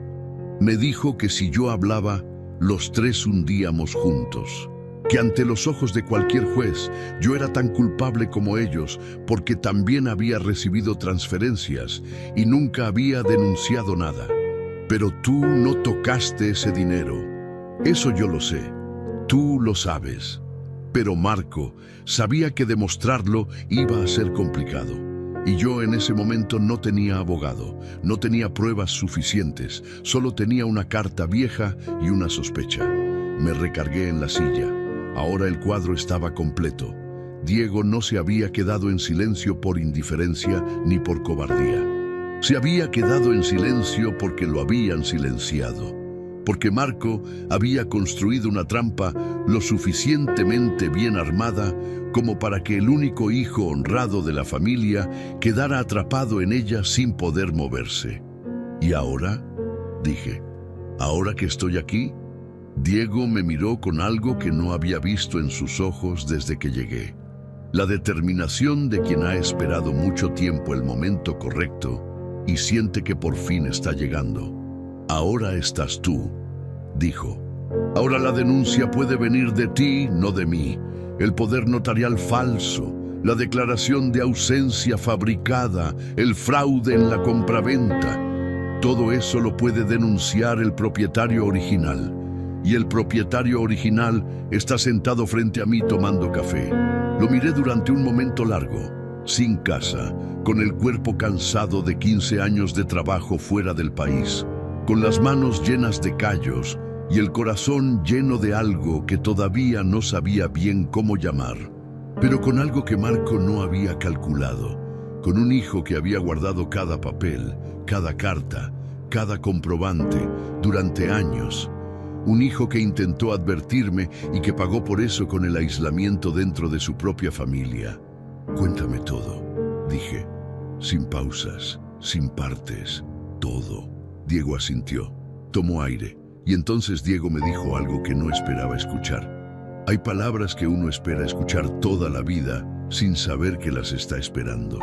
Me dijo que si yo hablaba, los tres hundíamos juntos. Que ante los ojos de cualquier juez yo era tan culpable como ellos porque también había recibido transferencias y nunca había denunciado nada. Pero tú no tocaste ese dinero. Eso yo lo sé. Tú lo sabes. Pero Marco sabía que demostrarlo iba a ser complicado. Y yo en ese momento no tenía abogado, no tenía pruebas suficientes, solo tenía una carta vieja y una sospecha. Me recargué en la silla. Ahora el cuadro estaba completo. Diego no se había quedado en silencio por indiferencia ni por cobardía. Se había quedado en silencio porque lo habían silenciado. Porque Marco había construido una trampa lo suficientemente bien armada como para que el único hijo honrado de la familia quedara atrapado en ella sin poder moverse. ¿Y ahora?, dije. ¿Ahora que estoy aquí? Diego me miró con algo que no había visto en sus ojos desde que llegué. La determinación de quien ha esperado mucho tiempo el momento correcto y siente que por fin está llegando. Ahora estás tú, dijo. Ahora la denuncia puede venir de ti, no de mí. El poder notarial falso, la declaración de ausencia fabricada, el fraude en la compraventa. Todo eso lo puede denunciar el propietario original. Y el propietario original está sentado frente a mí tomando café. Lo miré durante un momento largo, sin casa, con el cuerpo cansado de 15 años de trabajo fuera del país, con las manos llenas de callos y el corazón lleno de algo que todavía no sabía bien cómo llamar, pero con algo que Marco no había calculado, con un hijo que había guardado cada papel, cada carta, cada comprobante durante años. Un hijo que intentó advertirme y que pagó por eso con el aislamiento dentro de su propia familia. Cuéntame todo. dije, sin pausas, sin partes, todo. Diego asintió, tomó aire, y entonces Diego me dijo algo que no esperaba escuchar. Hay palabras que uno espera escuchar toda la vida sin saber que las está esperando.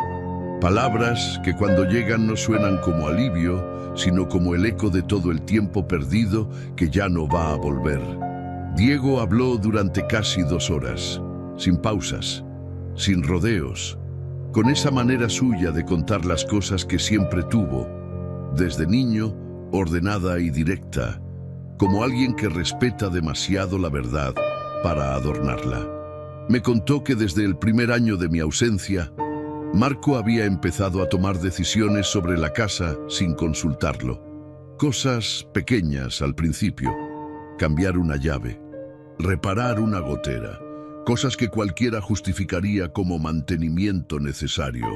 Palabras que cuando llegan no suenan como alivio, sino como el eco de todo el tiempo perdido que ya no va a volver. Diego habló durante casi 2 horas, sin pausas, sin rodeos, con esa manera suya de contar las cosas que siempre tuvo, desde niño, ordenada y directa, como alguien que respeta demasiado la verdad para adornarla. Me contó que desde el primer año de mi ausencia, Marco había empezado a tomar decisiones sobre la casa sin consultarlo. Cosas pequeñas al principio, cambiar una llave, reparar una gotera, cosas que cualquiera justificaría como mantenimiento necesario,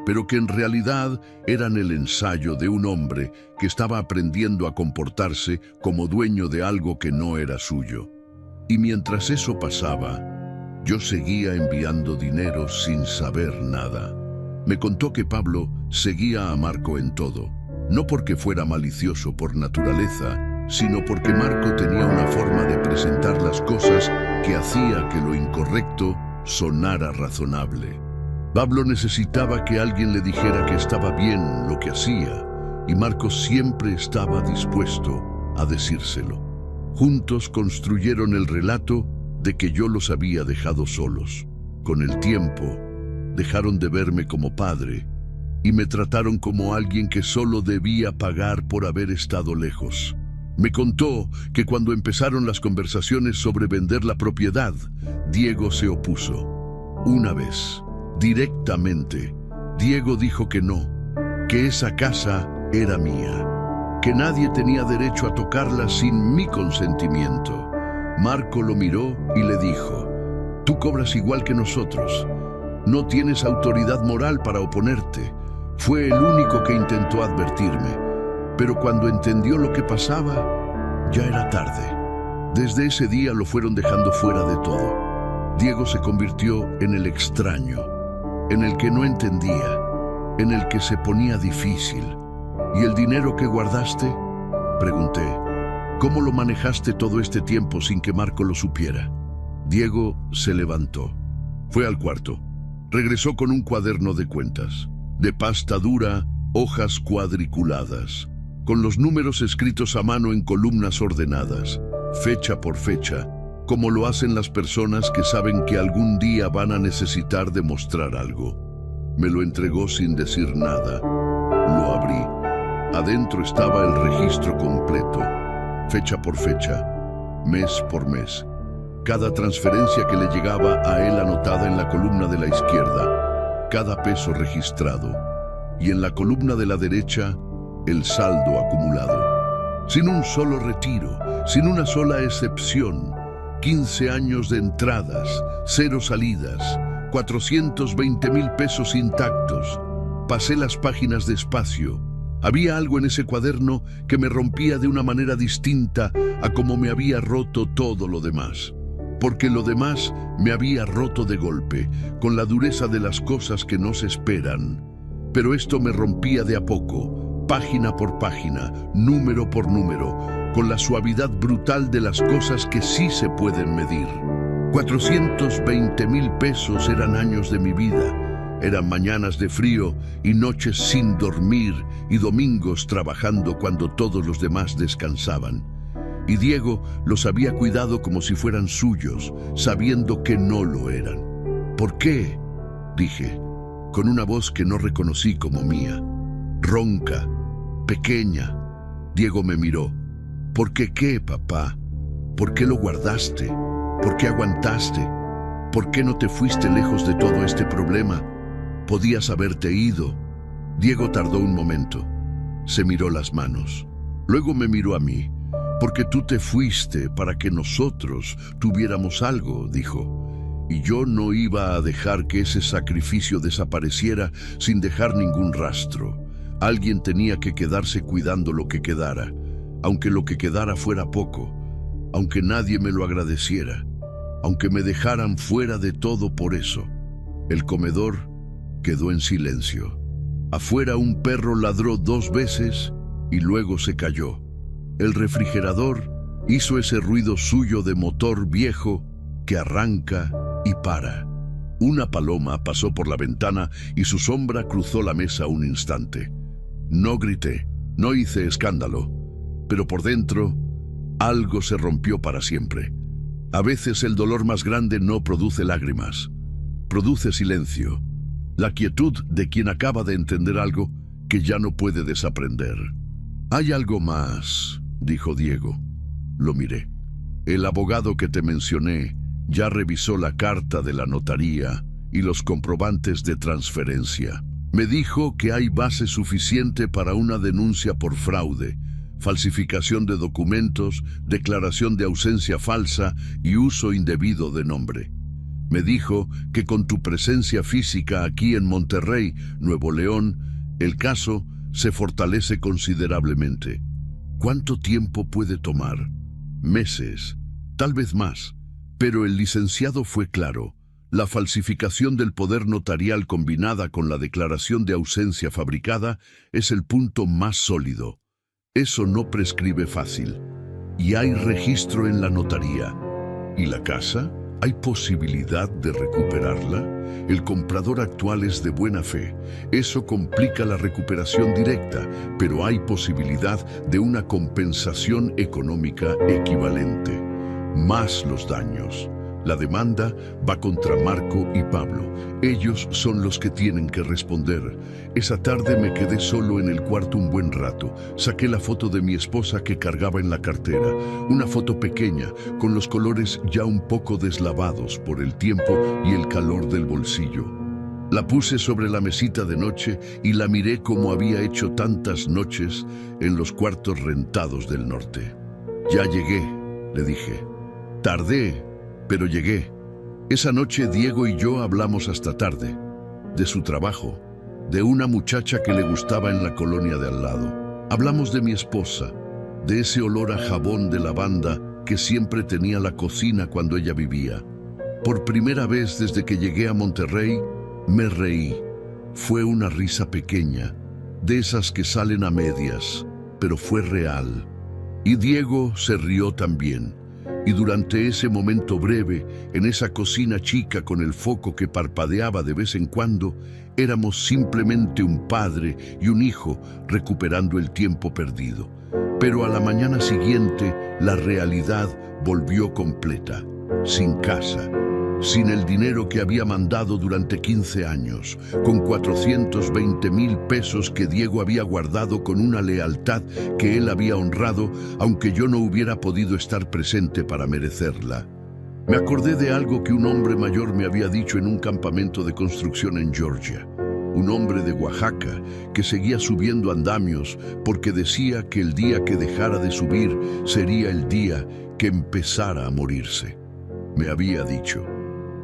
pero que en realidad eran el ensayo de un hombre que estaba aprendiendo a comportarse como dueño de algo que no era suyo. Y mientras eso pasaba, yo seguía enviando dinero sin saber nada. Me contó que Pablo seguía a Marco en todo, no porque fuera malicioso por naturaleza, sino porque Marco tenía una forma de presentar las cosas que hacía que lo incorrecto sonara razonable. Pablo necesitaba que alguien le dijera que estaba bien lo que hacía, y Marco siempre estaba dispuesto a decírselo. Juntos construyeron el relato de que yo los había dejado solos. Con el tiempo, dejaron de verme como padre y me trataron como alguien que solo debía pagar por haber estado lejos. Me contó que cuando empezaron las conversaciones sobre vender la propiedad, Diego se opuso. Una vez, directamente, Diego dijo que no, que esa casa era mía, que nadie tenía derecho a tocarla sin mi consentimiento. Marco lo miró y le dijo, tú cobras igual que nosotros. No tienes autoridad moral para oponerte. Fue el único que intentó advertirme, pero cuando entendió lo que pasaba, ya era tarde. Desde ese día lo fueron dejando fuera de todo. Diego se convirtió en el extraño, en el que no entendía, en el que se ponía difícil. ¿Y el dinero que guardaste? Pregunté. ¿Cómo lo manejaste todo este tiempo sin que Marco lo supiera? Diego se levantó. Fue al cuarto. Regresó con un cuaderno de cuentas, de pasta dura, hojas cuadriculadas, con los números escritos a mano en columnas ordenadas, fecha por fecha, como lo hacen las personas que saben que algún día van a necesitar demostrar algo. Me lo entregó sin decir nada. Lo abrí. Adentro estaba el registro completo, fecha por fecha, mes por mes. Cada transferencia que le llegaba a él anotada en la columna de la izquierda, cada peso registrado, y en la columna de la derecha, el saldo acumulado. Sin un solo retiro, sin una sola excepción, 15 años de entradas, 0 salidas, 420,000 pesos intactos. Pasé las páginas despacio. Había algo en ese cuaderno que me rompía de una manera distinta a como me había roto todo lo demás. Porque lo demás me había roto de golpe, con la dureza de las cosas que no se esperan. Pero esto me rompía de a poco, página por página, número por número, con la suavidad brutal de las cosas que sí se pueden medir. 420,000 pesos eran años de mi vida. Eran mañanas de frío y noches sin dormir y domingos trabajando cuando todos los demás descansaban. Y Diego los había cuidado como si fueran suyos, sabiendo que no lo eran. ¿Por qué?, dije, con una voz que no reconocí como mía. Ronca, pequeña. Diego me miró. ¿Por qué qué, papá? ¿Por qué lo guardaste? ¿Por qué aguantaste? ¿Por qué no te fuiste lejos de todo este problema? Podías haberte ido. Diego tardó un momento. Se miró las manos. Luego me miró a mí. Porque tú te fuiste para que nosotros tuviéramos algo, dijo. Y yo no iba a dejar que ese sacrificio desapareciera sin dejar ningún rastro. Alguien tenía que quedarse cuidando lo que quedara, aunque lo que quedara fuera poco, aunque nadie me lo agradeciera, aunque me dejaran fuera de todo por eso. El comedor Quedó en silencio. Afuera un perro ladró 2 veces y luego se calló. El refrigerador hizo ese ruido suyo de motor viejo que arranca y para. Una paloma pasó por la ventana y su sombra cruzó la mesa un instante. No grité, no hice escándalo, pero por dentro algo se rompió para siempre. A veces el dolor más grande no produce lágrimas, produce silencio, la quietud de quien acaba de entender algo que ya no puede desaprender. «Hay algo más», dijo Diego. Lo miré. «El abogado que te mencioné ya revisó la carta de la notaría y los comprobantes de transferencia. Me dijo que hay base suficiente para una denuncia por fraude, falsificación de documentos, declaración de ausencia falsa y uso indebido de nombre. Me dijo que con tu presencia física aquí en Monterrey, Nuevo León, el caso se fortalece considerablemente. ¿Cuánto tiempo puede tomar? Meses, tal vez más. Pero el licenciado fue claro. La falsificación del poder notarial combinada con la declaración de ausencia fabricada es el punto más sólido. Eso no prescribe fácil. Y hay registro en la notaría. ¿Y la casa? ¿Hay posibilidad de recuperarla? El comprador actual es de buena fe. Eso complica la recuperación directa, pero hay posibilidad de una compensación económica equivalente. Más los daños. La demanda va contra Marco y Pablo. Ellos son los que tienen que responder. Esa tarde me quedé solo en el cuarto un buen rato. Saqué la foto de mi esposa que cargaba en la cartera. Una foto pequeña, con los colores ya un poco deslavados por el tiempo y el calor del bolsillo. La puse sobre la mesita de noche y la miré como había hecho tantas noches en los cuartos rentados del norte. «Ya llegué», le dije. «Tardé, pero llegué». Esa noche Diego y yo hablamos hasta tarde, de su trabajo, de una muchacha que le gustaba en la colonia de al lado. Hablamos de mi esposa, de ese olor a jabón de lavanda que siempre tenía la cocina cuando ella vivía. Por primera vez desde que llegué a Monterrey, me reí. Fue una risa pequeña, de esas que salen a medias, pero fue real. Y Diego se rió también. Y durante ese momento breve, en esa cocina chica con el foco que parpadeaba de vez en cuando, éramos simplemente un padre y un hijo recuperando el tiempo perdido. Pero a la mañana siguiente, la realidad volvió completa, sin casa, sin el dinero que había mandado durante 15 años, con 420,000 pesos que Diego había guardado con una lealtad que él había honrado, aunque yo no hubiera podido estar presente para merecerla. Me acordé de algo que un hombre mayor me había dicho en un campamento de construcción en Georgia. Un hombre de Oaxaca que seguía subiendo andamios porque decía que el día que dejara de subir sería el día que empezara a morirse. Me había dicho: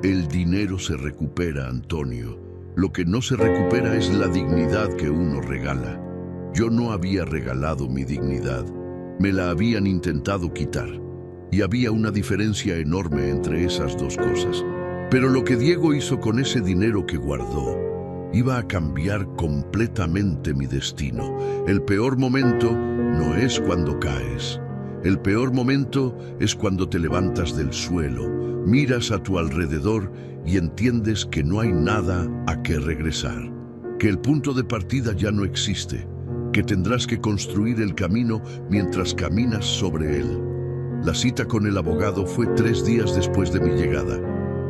«El dinero se recupera, Antonio. Lo que no se recupera es la dignidad que uno regala». Yo no había regalado mi dignidad. Me la habían intentado quitar. Y había una diferencia enorme entre esas dos cosas. Pero lo que Diego hizo con ese dinero que guardó iba a cambiar completamente mi destino. El peor momento no es cuando caes. El peor momento es cuando te levantas del suelo, miras a tu alrededor y entiendes que no hay nada a que regresar, que el punto de partida ya no existe, que tendrás que construir el camino mientras caminas sobre él. La cita con el abogado fue 3 días después de mi llegada.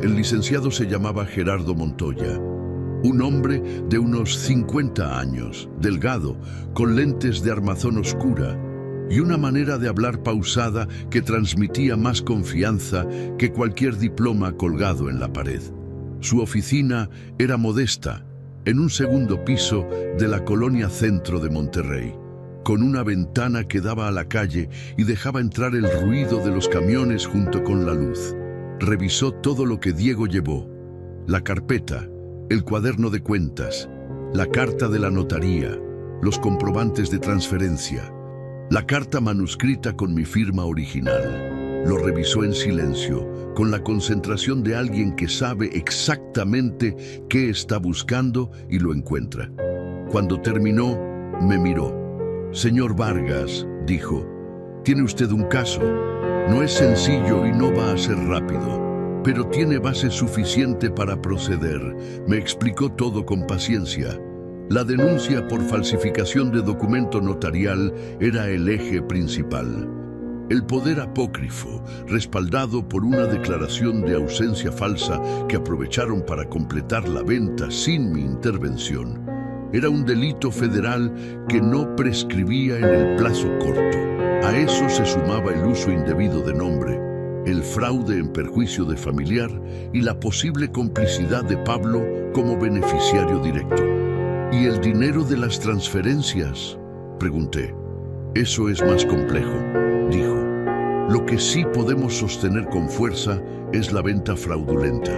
El licenciado se llamaba Gerardo Montoya. Un hombre de unos 50 años, delgado, con lentes de armazón oscura y una manera de hablar pausada que transmitía más confianza que cualquier diploma colgado en la pared. Su oficina era modesta, en un segundo piso de la colonia Centro de Monterrey, con una ventana que daba a la calle y dejaba entrar el ruido de los camiones junto con la luz. Revisó todo lo que Diego llevó: la carpeta, el cuaderno de cuentas, la carta de la notaría, los comprobantes de transferencia, la carta manuscrita con mi firma original, Lo revisó en silencio, con la concentración de alguien que sabe exactamente qué está buscando y lo encuentra. Cuando terminó, me miró. «Señor Vargas», dijo, «tiene usted un caso. No es sencillo y no va a ser rápido, pero tiene base suficiente para proceder». Me explicó todo con paciencia. La denuncia por falsificación de documento notarial era el eje principal. El poder apócrifo, respaldado por una declaración de ausencia falsa que aprovecharon para completar la venta sin mi intervención, era un delito federal que no prescribía en el plazo corto. A eso se sumaba el uso indebido de nombre, el fraude en perjuicio de familiar y la posible complicidad de Pablo como beneficiario directo. ¿Y el dinero de las transferencias?, pregunté. «Eso es más complejo», dijo. «Lo que sí podemos sostener con fuerza es la venta fraudulenta.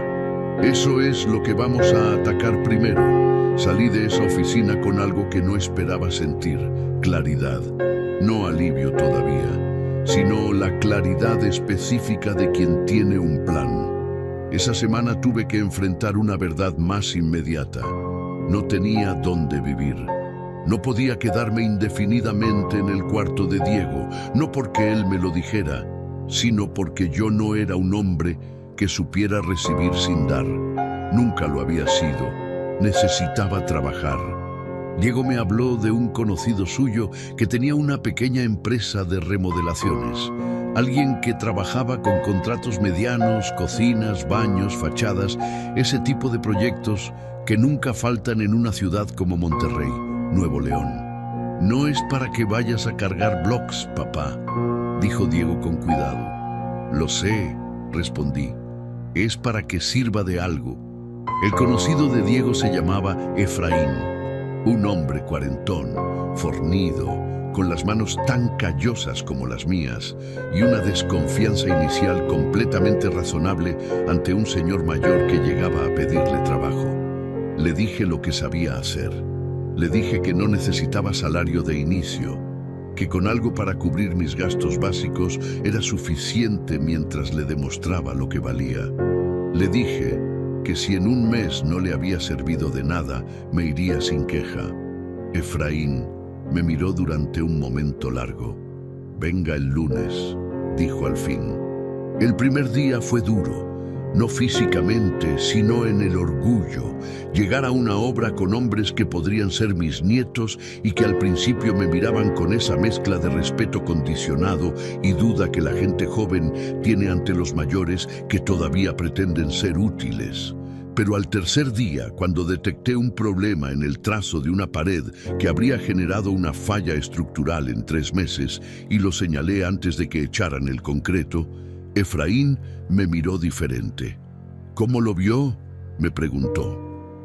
Eso es lo que vamos a atacar primero». Salí de esa oficina con algo que no esperaba sentir: claridad. No alivio todavía, sino la claridad específica de quien tiene un plan. Esa semana tuve que enfrentar una verdad más inmediata. No tenía dónde vivir. No podía quedarme indefinidamente en el cuarto de Diego, no porque él me lo dijera, sino porque yo no era un hombre que supiera recibir sin dar. Nunca lo había sido. Necesitaba trabajar. Diego me habló de un conocido suyo que tenía una pequeña empresa de remodelaciones. Alguien que trabajaba con contratos medianos, cocinas, baños, fachadas, ese tipo de proyectos que nunca faltan en una ciudad como Monterrey, Nuevo León. «No es para que vayas a cargar bloques, papá», dijo Diego con cuidado. «Lo sé», respondí. «Es para que sirva de algo». El conocido de Diego se llamaba Efraín, un hombre cuarentón, fornido, con las manos tan callosas como las mías y una desconfianza inicial completamente razonable ante un señor mayor que llegaba a pedirle trabajo. Le dije lo que sabía hacer. Le dije que no necesitaba salario de inicio, que con algo para cubrir mis gastos básicos era suficiente mientras le demostraba lo que valía. Le dije que si en un mes no le había servido de nada, me iría sin queja. Efraín me miró durante un momento largo. «Venga el lunes», dijo al fin. El primer día fue duro, no físicamente, sino en el orgullo. Llegar a una obra con hombres que podrían ser mis nietos y que al principio me miraban con esa mezcla de respeto condicionado y duda que la gente joven tiene ante los mayores que todavía pretenden ser útiles. Pero al tercer día, cuando detecté un problema en el trazo de una pared que habría generado una falla estructural en 3 meses y lo señalé antes de que echaran el concreto, Efraín me miró diferente. «¿Cómo lo vio?», me preguntó.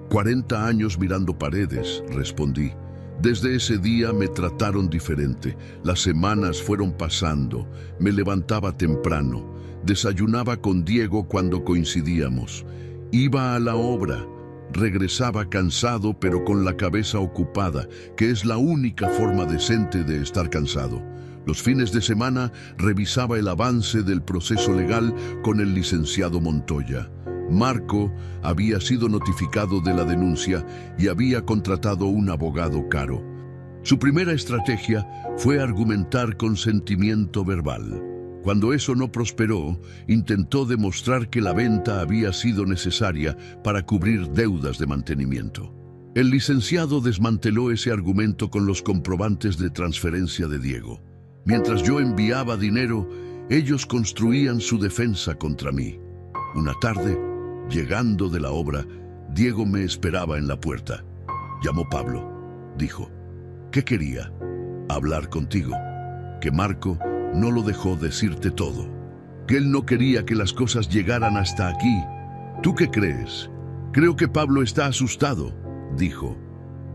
40 años mirando paredes», respondí. Desde ese día me trataron diferente. Las semanas fueron pasando. Me levantaba temprano. Desayunaba con Diego cuando coincidíamos. Iba a la obra. Regresaba cansado pero con la cabeza ocupada, que es la única forma decente de estar cansado. Los fines de semana revisaba el avance del proceso legal con el licenciado Montoya. Marco había sido notificado de la denuncia y había contratado un abogado caro. Su primera estrategia fue argumentar consentimiento verbal. Cuando eso no prosperó, intentó demostrar que la venta había sido necesaria para cubrir deudas de mantenimiento. El licenciado desmanteló ese argumento con los comprobantes de transferencia de Diego. Mientras yo enviaba dinero, ellos construían su defensa contra mí. Una tarde, llegando de la obra, Diego me esperaba en la puerta. Llamó Pablo. Dijo: «¿Qué quería?». «Hablar contigo. Que Marco no lo dejó decirte todo. Que él no quería que las cosas llegaran hasta aquí. ¿Tú qué crees?». «Creo que Pablo está asustado», dijo.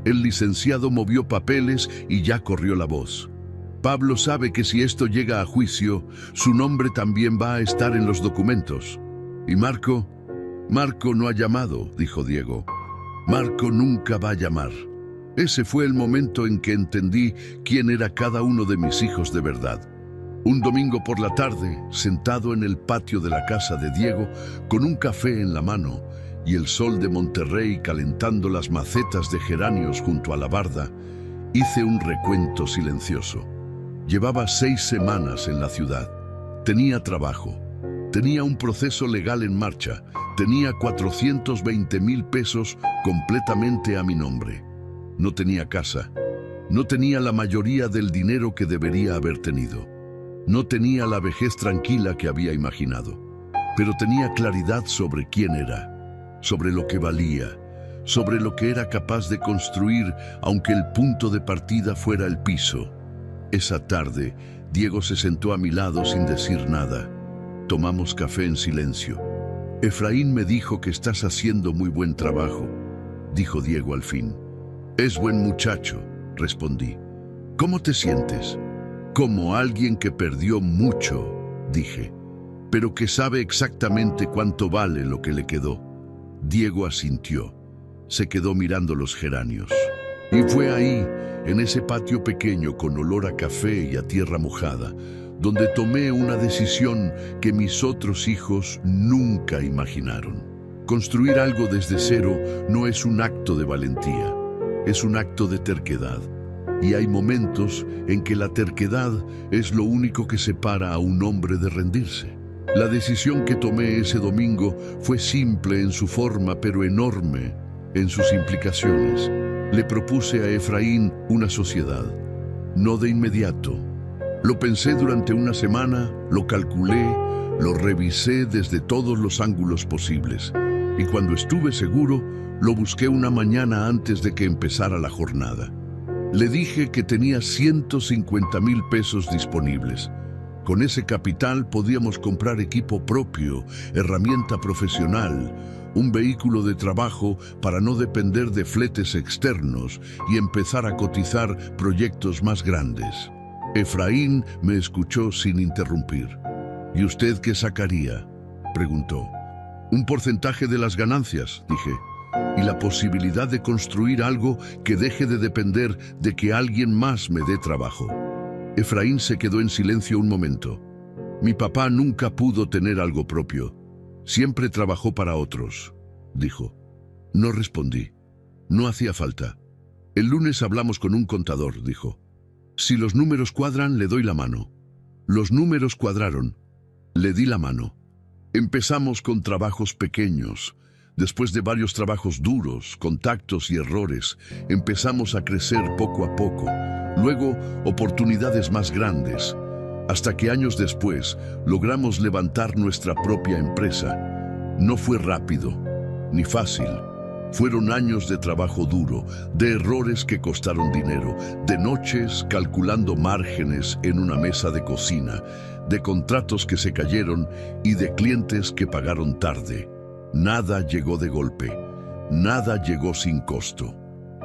El licenciado movió papeles y ya corrió la voz. «Pablo sabe que si esto llega a juicio, su nombre también va a estar en los documentos». «¿Y Marco?». «Marco no ha llamado», dijo Diego. «Marco nunca va a llamar». Ese fue el momento en que entendí quién era cada uno de mis hijos de verdad. Un domingo por la tarde, sentado en el patio de la casa de Diego, con un café en la mano y el sol de Monterrey calentando las macetas de geranios junto a la barda, hice un recuento silencioso. Llevaba 6 semanas en la ciudad. Tenía trabajo. Tenía un proceso legal en marcha. Tenía 420,000 pesos completamente a mi nombre. No tenía casa. No tenía la mayoría del dinero que debería haber tenido. No tenía la vejez tranquila que había imaginado. Pero tenía claridad sobre quién era, sobre lo que valía, sobre lo que era capaz de construir, aunque el punto de partida fuera el piso. Esa tarde, Diego se sentó a mi lado sin decir nada. Tomamos café en silencio. Efraín me dijo que estás haciendo muy buen trabajo, dijo Diego al fin. Es buen muchacho, respondí. ¿Cómo te sientes? Como alguien que perdió mucho, dije, pero que sabe exactamente cuánto vale lo que le quedó. Diego asintió. Se quedó mirando los geranios. Y fue ahí, en ese patio pequeño con olor a café y a tierra mojada, donde tomé una decisión que mis otros hijos nunca imaginaron. Construir algo desde cero no es un acto de valentía, es un acto de terquedad. Y hay momentos en que la terquedad es lo único que separa a un hombre de rendirse. La decisión que tomé ese domingo fue simple en su forma, pero enorme en sus implicaciones. Le propuse a Efraín una sociedad, no de inmediato. Lo pensé durante una semana, lo calculé, lo revisé desde todos los ángulos posibles. Y cuando estuve seguro, lo busqué una mañana antes de que empezara la jornada. Le dije que tenía 150,000 pesos disponibles. Con ese capital podíamos comprar equipo propio, herramienta profesional, un vehículo de trabajo para no depender de fletes externos y empezar a cotizar proyectos más grandes. Efraín me escuchó sin interrumpir. ¿Y usted qué sacaría?, preguntó. Un porcentaje de las ganancias, dije, y la posibilidad de construir algo que deje de depender de que alguien más me dé trabajo. Efraín se quedó en silencio un momento. Mi papá nunca pudo tener algo propio. Siempre trabajó para otros, dijo. No respondí. No hacía falta. El lunes hablamos con un contador, dijo. Si los números cuadran, le doy la mano. Los números cuadraron. Le di la mano. Empezamos con trabajos pequeños. Después de varios trabajos duros, contactos y errores, empezamos a crecer poco a poco. Luego, oportunidades más grandes. Hasta que años después, logramos levantar nuestra propia empresa. No fue rápido, ni fácil. Fueron años de trabajo duro, de errores que costaron dinero, de noches calculando márgenes en una mesa de cocina, de contratos que se cayeron y de clientes que pagaron tarde. Nada llegó de golpe, nada llegó sin costo.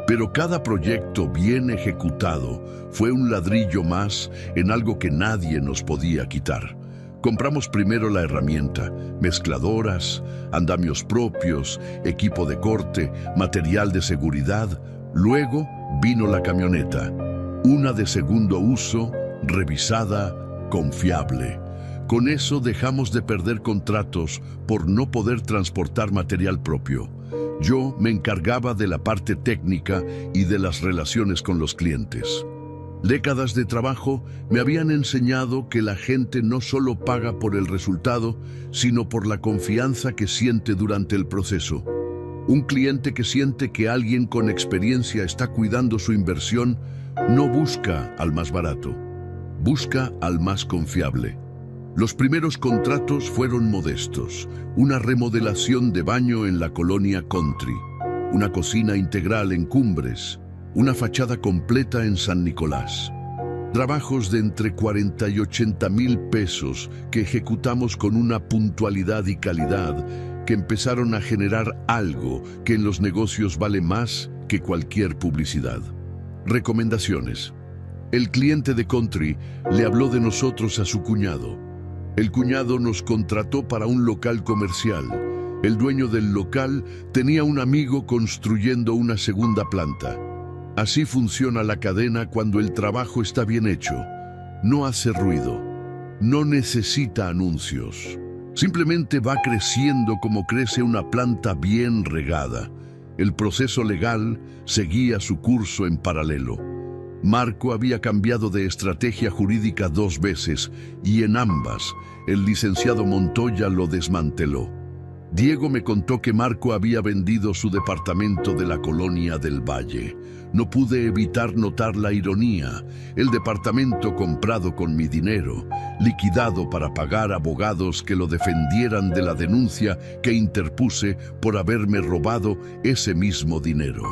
Pero cada proyecto bien ejecutado fue un ladrillo más en algo que nadie nos podía quitar. Compramos primero la herramienta, mezcladoras, andamios propios, equipo de corte, material de seguridad. Luego vino la camioneta, una de segundo uso, revisada, confiable. Con eso dejamos de perder contratos por no poder transportar material propio. Yo me encargaba de la parte técnica y de las relaciones con los clientes. Décadas de trabajo me habían enseñado que la gente no solo paga por el resultado, sino por la confianza que siente durante el proceso. Un cliente que siente que alguien con experiencia está cuidando su inversión no busca al más barato, busca al más confiable. Los primeros contratos fueron modestos, una remodelación de baño en la colonia Country, una cocina integral en Cumbres, una fachada completa en San Nicolás. Trabajos de entre 40 y 80,000 pesos que ejecutamos con una puntualidad y calidad que empezaron a generar algo que en los negocios vale más que cualquier publicidad. Recomendaciones. El cliente de Country le habló de nosotros a su cuñado. El cuñado nos contrató para un local comercial. El dueño del local tenía un amigo construyendo una segunda planta. Así funciona la cadena cuando el trabajo está bien hecho. No hace ruido, No necesita anuncios. Simplemente va creciendo como crece una planta bien regada. El proceso legal seguía su curso en paralelo. Marco había cambiado de estrategia jurídica 2 veces y en ambas el licenciado Montoya lo desmanteló. Diego me contó que Marco había vendido su departamento de la Colonia del Valle. No pude evitar notar la ironía. El departamento comprado con mi dinero, liquidado para pagar abogados que lo defendieran de la denuncia que interpuse por haberme robado ese mismo dinero.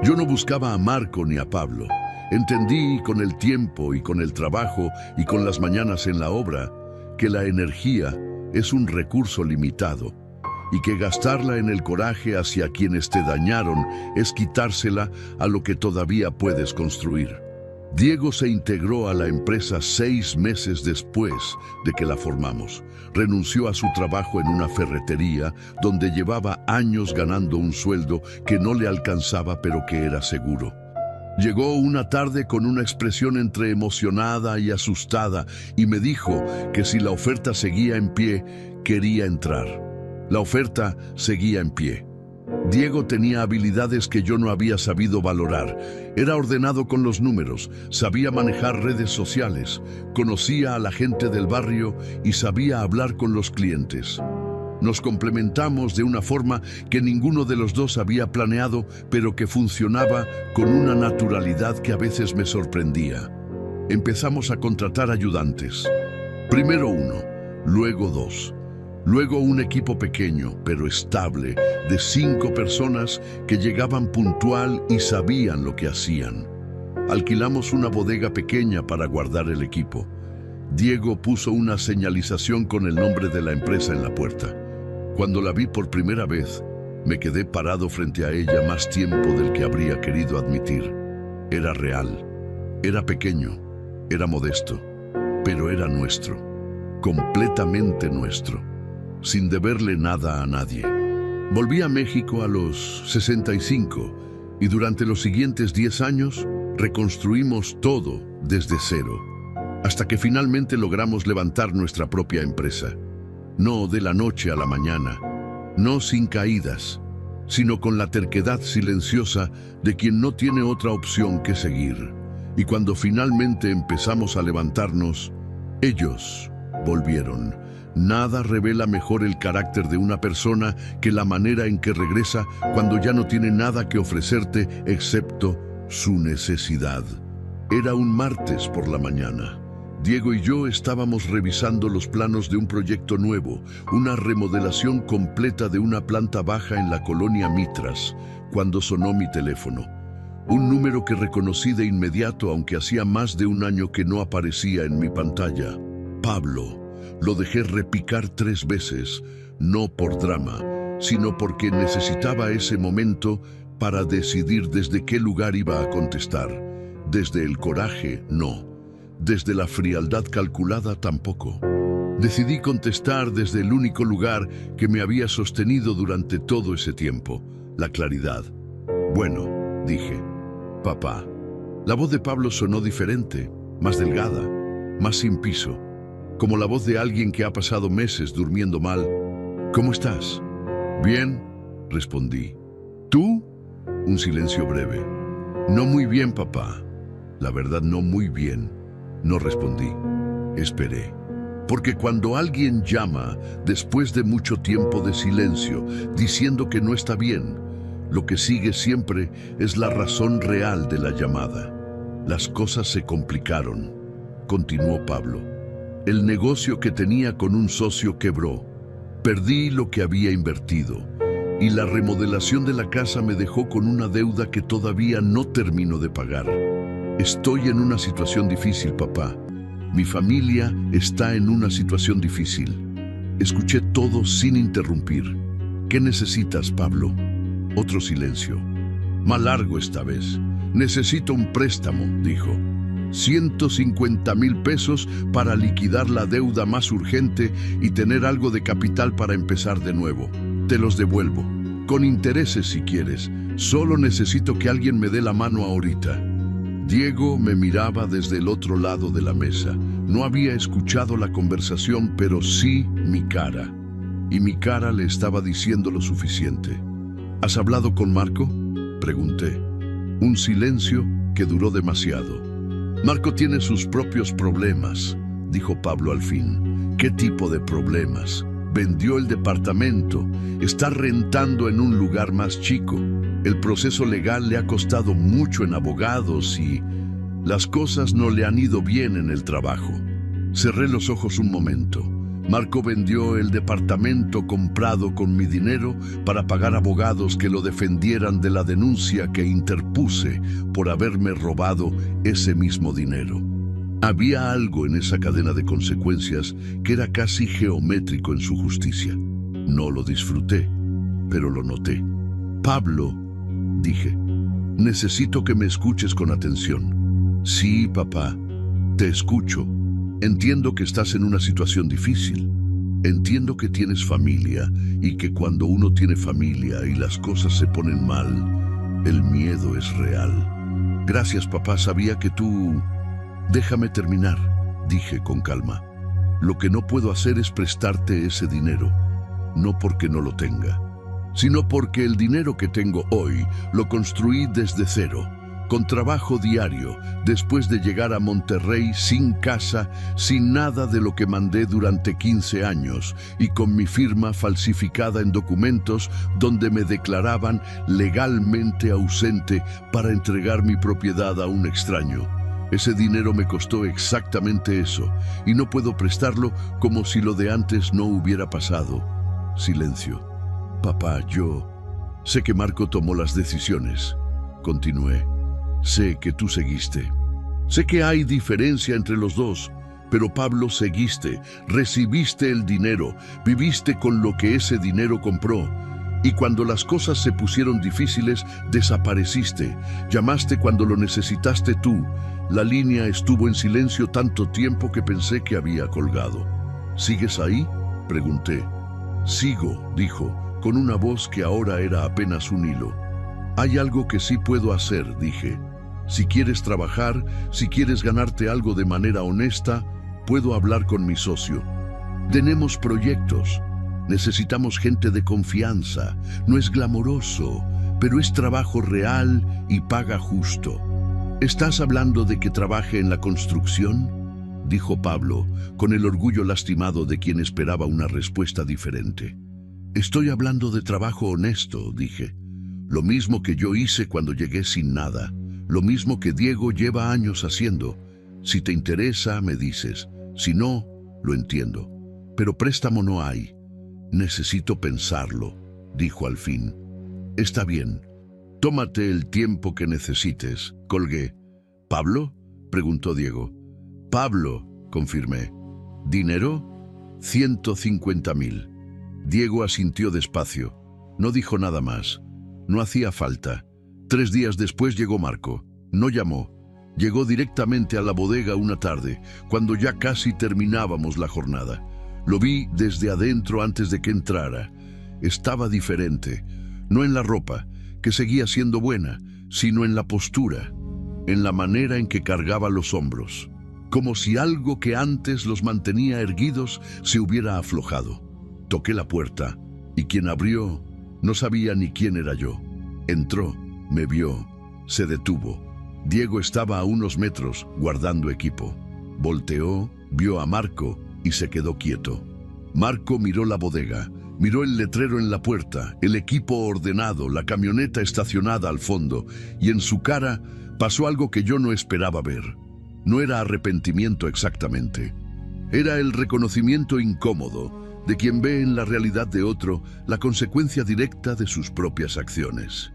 Yo no buscaba a Marco ni a Pablo. Entendí con el tiempo y con el trabajo y con las mañanas en la obra que la energía es un recurso limitado y que gastarla en el coraje hacia quienes te dañaron es quitársela a lo que todavía puedes construir. Diego se integró a la empresa 6 meses después de que la formamos. Renunció a su trabajo en una ferretería donde llevaba años ganando un sueldo que no le alcanzaba pero que era seguro. Llegó una tarde con una expresión entre emocionada y asustada y me dijo que si la oferta seguía en pie, quería entrar. La oferta seguía en pie. Diego tenía habilidades que yo no había sabido valorar. Era ordenado con los números, sabía manejar redes sociales, conocía a la gente del barrio y sabía hablar con los clientes. Nos complementamos de una forma que ninguno de los dos había planeado, pero que funcionaba con una naturalidad que a veces me sorprendía. Empezamos a contratar ayudantes. Primero 1, luego 2. Luego un equipo pequeño, pero estable, de 5 personas que llegaban puntual y sabían lo que hacían. Alquilamos una bodega pequeña para guardar el equipo. Diego puso una señalización con el nombre de la empresa en la puerta. Cuando la vi por primera vez, me quedé parado frente a ella más tiempo del que habría querido admitir. Era real, era pequeño, era modesto, pero era nuestro, completamente nuestro, sin deberle nada a nadie. Volví a México a los 65 y durante los siguientes 10 años reconstruimos todo desde cero, hasta que finalmente logramos levantar nuestra propia empresa. No de la noche a la mañana, no sin caídas, sino con la terquedad silenciosa de quien no tiene otra opción que seguir. Y cuando finalmente empezamos a levantarnos, ellos volvieron. Nada revela mejor el carácter de una persona que la manera en que regresa cuando ya no tiene nada que ofrecerte excepto su necesidad. Era un martes por la mañana. Diego y yo estábamos revisando los planos de un proyecto nuevo, una remodelación completa de una planta baja en la colonia Mitras, cuando sonó mi teléfono. Un número que reconocí de inmediato, aunque hacía más de un año que no aparecía en mi pantalla. Pablo. Lo dejé repicar 3 veces, no por drama, sino porque necesitaba ese momento para decidir desde qué lugar iba a contestar. Desde el coraje, no. Desde la frialdad calculada, tampoco. Decidí contestar desde el único lugar que me había sostenido durante todo ese tiempo, la claridad. Bueno, dije. Papá. La voz de Pablo sonó diferente, más delgada, más sin piso, como la voz de alguien que ha pasado meses durmiendo mal. ¿Cómo estás? Bien, respondí. ¿Tú? Un silencio breve. No muy bien, papá. La verdad, no muy bien. No respondí. Esperé. Porque cuando alguien llama después de mucho tiempo de silencio, diciendo que no está bien, lo que sigue siempre es la razón real de la llamada. Las cosas se complicaron, continuó Pablo. El negocio que tenía con un socio quebró. Perdí lo que había invertido y la remodelación de la casa me dejó con una deuda que todavía no termino de pagar. Estoy en una situación difícil, papá. Mi familia está en una situación difícil. Escuché todo sin interrumpir. ¿Qué necesitas, Pablo? Otro silencio. Más largo esta vez. Necesito un préstamo, dijo. 150,000 pesos para liquidar la deuda más urgente y tener algo de capital para empezar de nuevo. Te los devuelvo. Con intereses si quieres. Solo necesito que alguien me dé la mano ahorita. Diego me miraba desde el otro lado de la mesa, No había escuchado la conversación, pero sí mi cara. Y mi cara le estaba diciendo lo suficiente. ¿Has hablado con Marco?, pregunté. Un silencio que duró demasiado. Marco tiene sus propios problemas, dijo Pablo al fin. ¿Qué tipo de problemas? Vendió el departamento, está rentando en un lugar más chico. El proceso legal le ha costado mucho en abogados y las cosas no le han ido bien en el trabajo. Cerré los ojos un momento. Marco vendió el departamento comprado con mi dinero para pagar abogados que lo defendieran de la denuncia que interpuse por haberme robado ese mismo dinero. Había algo en esa cadena de consecuencias que era casi geométrico en su justicia. No lo disfruté, pero lo noté. Pablo, dije, necesito que me escuches con atención. Sí, papá, te escucho. Entiendo que estás en una situación difícil. Entiendo que tienes familia y que cuando uno tiene familia y las cosas se ponen mal, el miedo es real. Gracias, papá, sabía que tú... Déjame terminar, dije con calma. Lo que no puedo hacer es prestarte ese dinero, no porque no lo tenga, sino porque el dinero que tengo hoy lo construí desde cero, con trabajo diario, después de llegar a Monterrey sin casa, sin nada de lo que mandé durante 15 años y con mi firma falsificada en documentos donde me declaraban legalmente ausente para entregar mi propiedad a un extraño. Ese dinero me costó exactamente eso y no puedo prestarlo como si lo de antes no hubiera pasado. Silencio. Papá, yo sé que Marco tomó las decisiones. Continué. Sé que tú seguiste. Sé que hay diferencia entre los dos, pero Pablo, seguiste, recibiste el dinero, viviste con lo que ese dinero compró. Y cuando las cosas se pusieron difíciles, desapareciste. Llamaste cuando lo necesitaste tú. La línea estuvo en silencio tanto tiempo que pensé que había colgado. ¿Sigues ahí?, pregunté. Sigo, dijo, con una voz que ahora era apenas un hilo. Hay algo que sí puedo hacer, dije. Si quieres trabajar, si quieres ganarte algo de manera honesta, puedo hablar con mi socio. Tenemos proyectos. Necesitamos gente de confianza. No es glamoroso, pero es trabajo real y paga justo. ¿Estás hablando de que trabaje en la construcción?, dijo Pablo, con el orgullo lastimado de quien esperaba una respuesta diferente. Estoy hablando de trabajo honesto, dije. Lo mismo que yo hice cuando llegué sin nada. Lo mismo que Diego lleva años haciendo. Si te interesa, me dices. Si no, lo entiendo. Pero préstamo no hay. Necesito pensarlo, dijo al fin. Está bien. Tómate el tiempo que necesites. Colgué. ¿Pablo?, preguntó Diego. Pablo, confirmé. ¿Dinero? 150,000. Diego asintió despacio. No dijo nada más. No hacía falta. 3 días después llegó Marco. No llamó. Llegó directamente a la bodega una tarde, cuando ya casi terminábamos la jornada. Lo vi desde adentro antes de que entrara. Estaba diferente. No en la ropa, que seguía siendo buena, sino en la postura, en la manera en que cargaba los hombros, como si algo que antes los mantenía erguidos se hubiera aflojado. Toqué la puerta, y quien abrió no sabía ni quién era yo. Entró, me vio, se detuvo. Diego estaba a unos metros, guardando equipo. Volteó, vio a Marco y se quedó quieto. Marco miró la bodega, miró el letrero en la puerta, el equipo ordenado, la camioneta estacionada al fondo, y en su cara pasó algo que yo no esperaba ver. No era arrepentimiento exactamente. Era el reconocimiento incómodo de quien ve en la realidad de otro la consecuencia directa de sus propias acciones.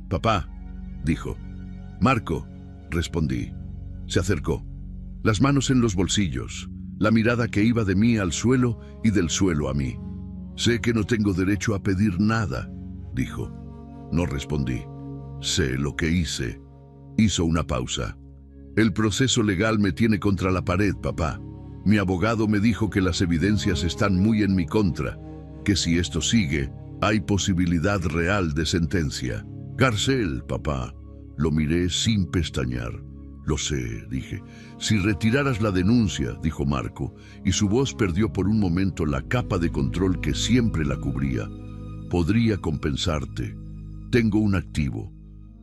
«Papá», dijo. «Marco», respondí. Se acercó, las manos en los bolsillos, la mirada que iba de mí al suelo y del suelo a mí. «Sé que no tengo derecho a pedir nada», dijo. No respondí. «Sé lo que hice». Hizo una pausa. «El proceso legal me tiene contra la pared, papá. Mi abogado me dijo que las evidencias están muy en mi contra, que si esto sigue, hay posibilidad real de sentencia. Cárcel, papá». Lo miré sin pestañear. Lo sé, dije. Si retiraras la denuncia, dijo Marco, y su voz perdió por un momento la capa de control que siempre la cubría. Podría compensarte. Tengo un activo.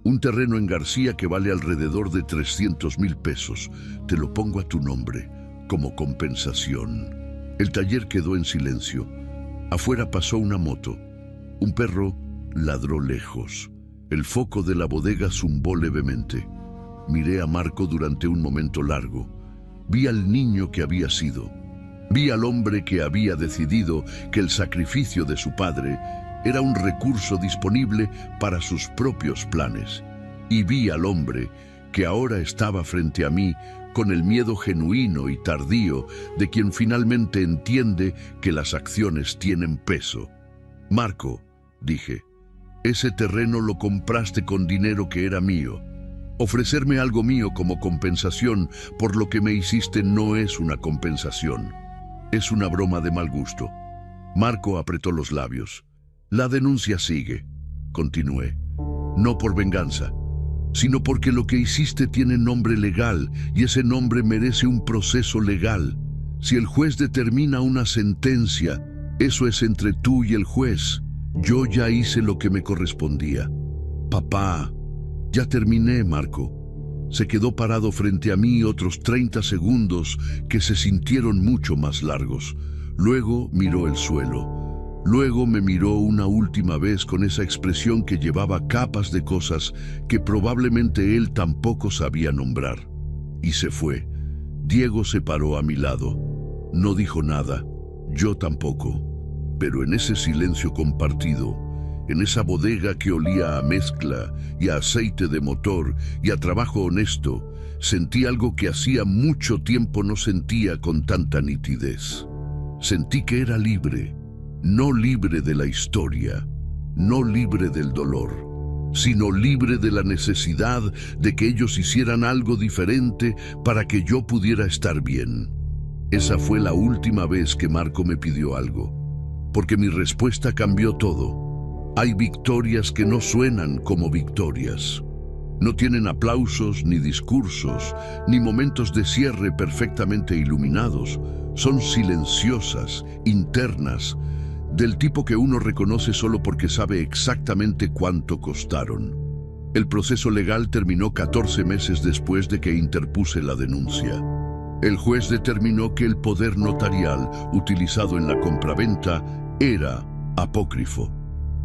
Un terreno en García que vale alrededor de 300,000 pesos. Te lo pongo a tu nombre, como compensación. El taller quedó en silencio. Afuera pasó una moto. Un perro ladró lejos. El foco de la bodega zumbó levemente. Miré a Marco durante un momento largo. Vi al niño que había sido. Vi al hombre que había decidido que el sacrificio de su padre era un recurso disponible para sus propios planes. Y vi al hombre que ahora estaba frente a mí con el miedo genuino y tardío de quien finalmente entiende que las acciones tienen peso. Marco, dije, ese terreno lo compraste con dinero que era mío. Ofrecerme algo mío como compensación por lo que me hiciste no es una compensación. Es una broma de mal gusto. Marco apretó los labios. La denuncia sigue, continué. No por venganza, sino porque lo que hiciste tiene nombre legal y ese nombre merece un proceso legal. Si el juez determina una sentencia, eso es entre tú y el juez. Yo ya hice lo que me correspondía. Papá, ya terminé, Marco. Se quedó parado frente a mí otros 30 segundos que se sintieron mucho más largos. Luego miró el suelo. Luego me miró una última vez con esa expresión que llevaba capas de cosas que probablemente él tampoco sabía nombrar. Y se fue. Diego se paró a mi lado. No dijo nada. Yo tampoco. Pero en ese silencio compartido, en esa bodega que olía a mezcla y a aceite de motor y a trabajo honesto, sentí algo que hacía mucho tiempo no sentía con tanta nitidez. Sentí que era libre, no libre de la historia, no libre del dolor, sino libre de la necesidad de que ellos hicieran algo diferente para que yo pudiera estar bien. Esa fue la última vez que Marco me pidió algo, porque mi respuesta cambió todo. Hay victorias que no suenan como victorias. No tienen aplausos, ni discursos, ni momentos de cierre perfectamente iluminados. Son silenciosas, internas, del tipo que uno reconoce solo porque sabe exactamente cuánto costaron. El proceso legal terminó 14 meses después de que interpuse la denuncia. El juez determinó que el poder notarial utilizado en la compraventa era apócrifo,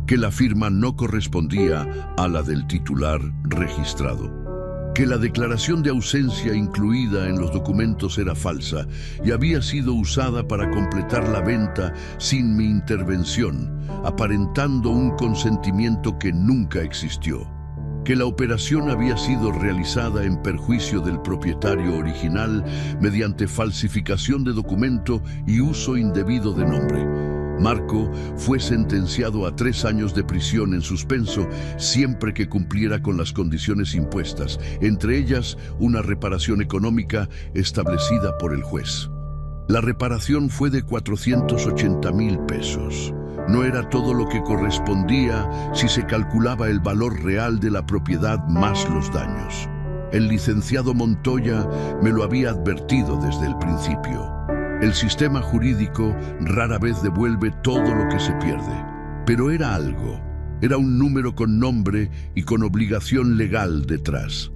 que la firma no correspondía a la del titular registrado, que la declaración de ausencia incluida en los documentos era falsa y había sido usada para completar la venta sin mi intervención, aparentando un consentimiento que nunca existió, que la operación había sido realizada en perjuicio del propietario original mediante falsificación de documento y uso indebido de nombre. Marco fue sentenciado a 3 años de prisión en suspenso siempre que cumpliera con las condiciones impuestas, entre ellas una reparación económica establecida por el juez. La reparación fue de 480,000 pesos. No era todo lo que correspondía si se calculaba el valor real de la propiedad más los daños. El licenciado Montoya me lo había advertido desde el principio. El sistema jurídico rara vez devuelve todo lo que se pierde, pero era algo. Era un número con nombre y con obligación legal detrás.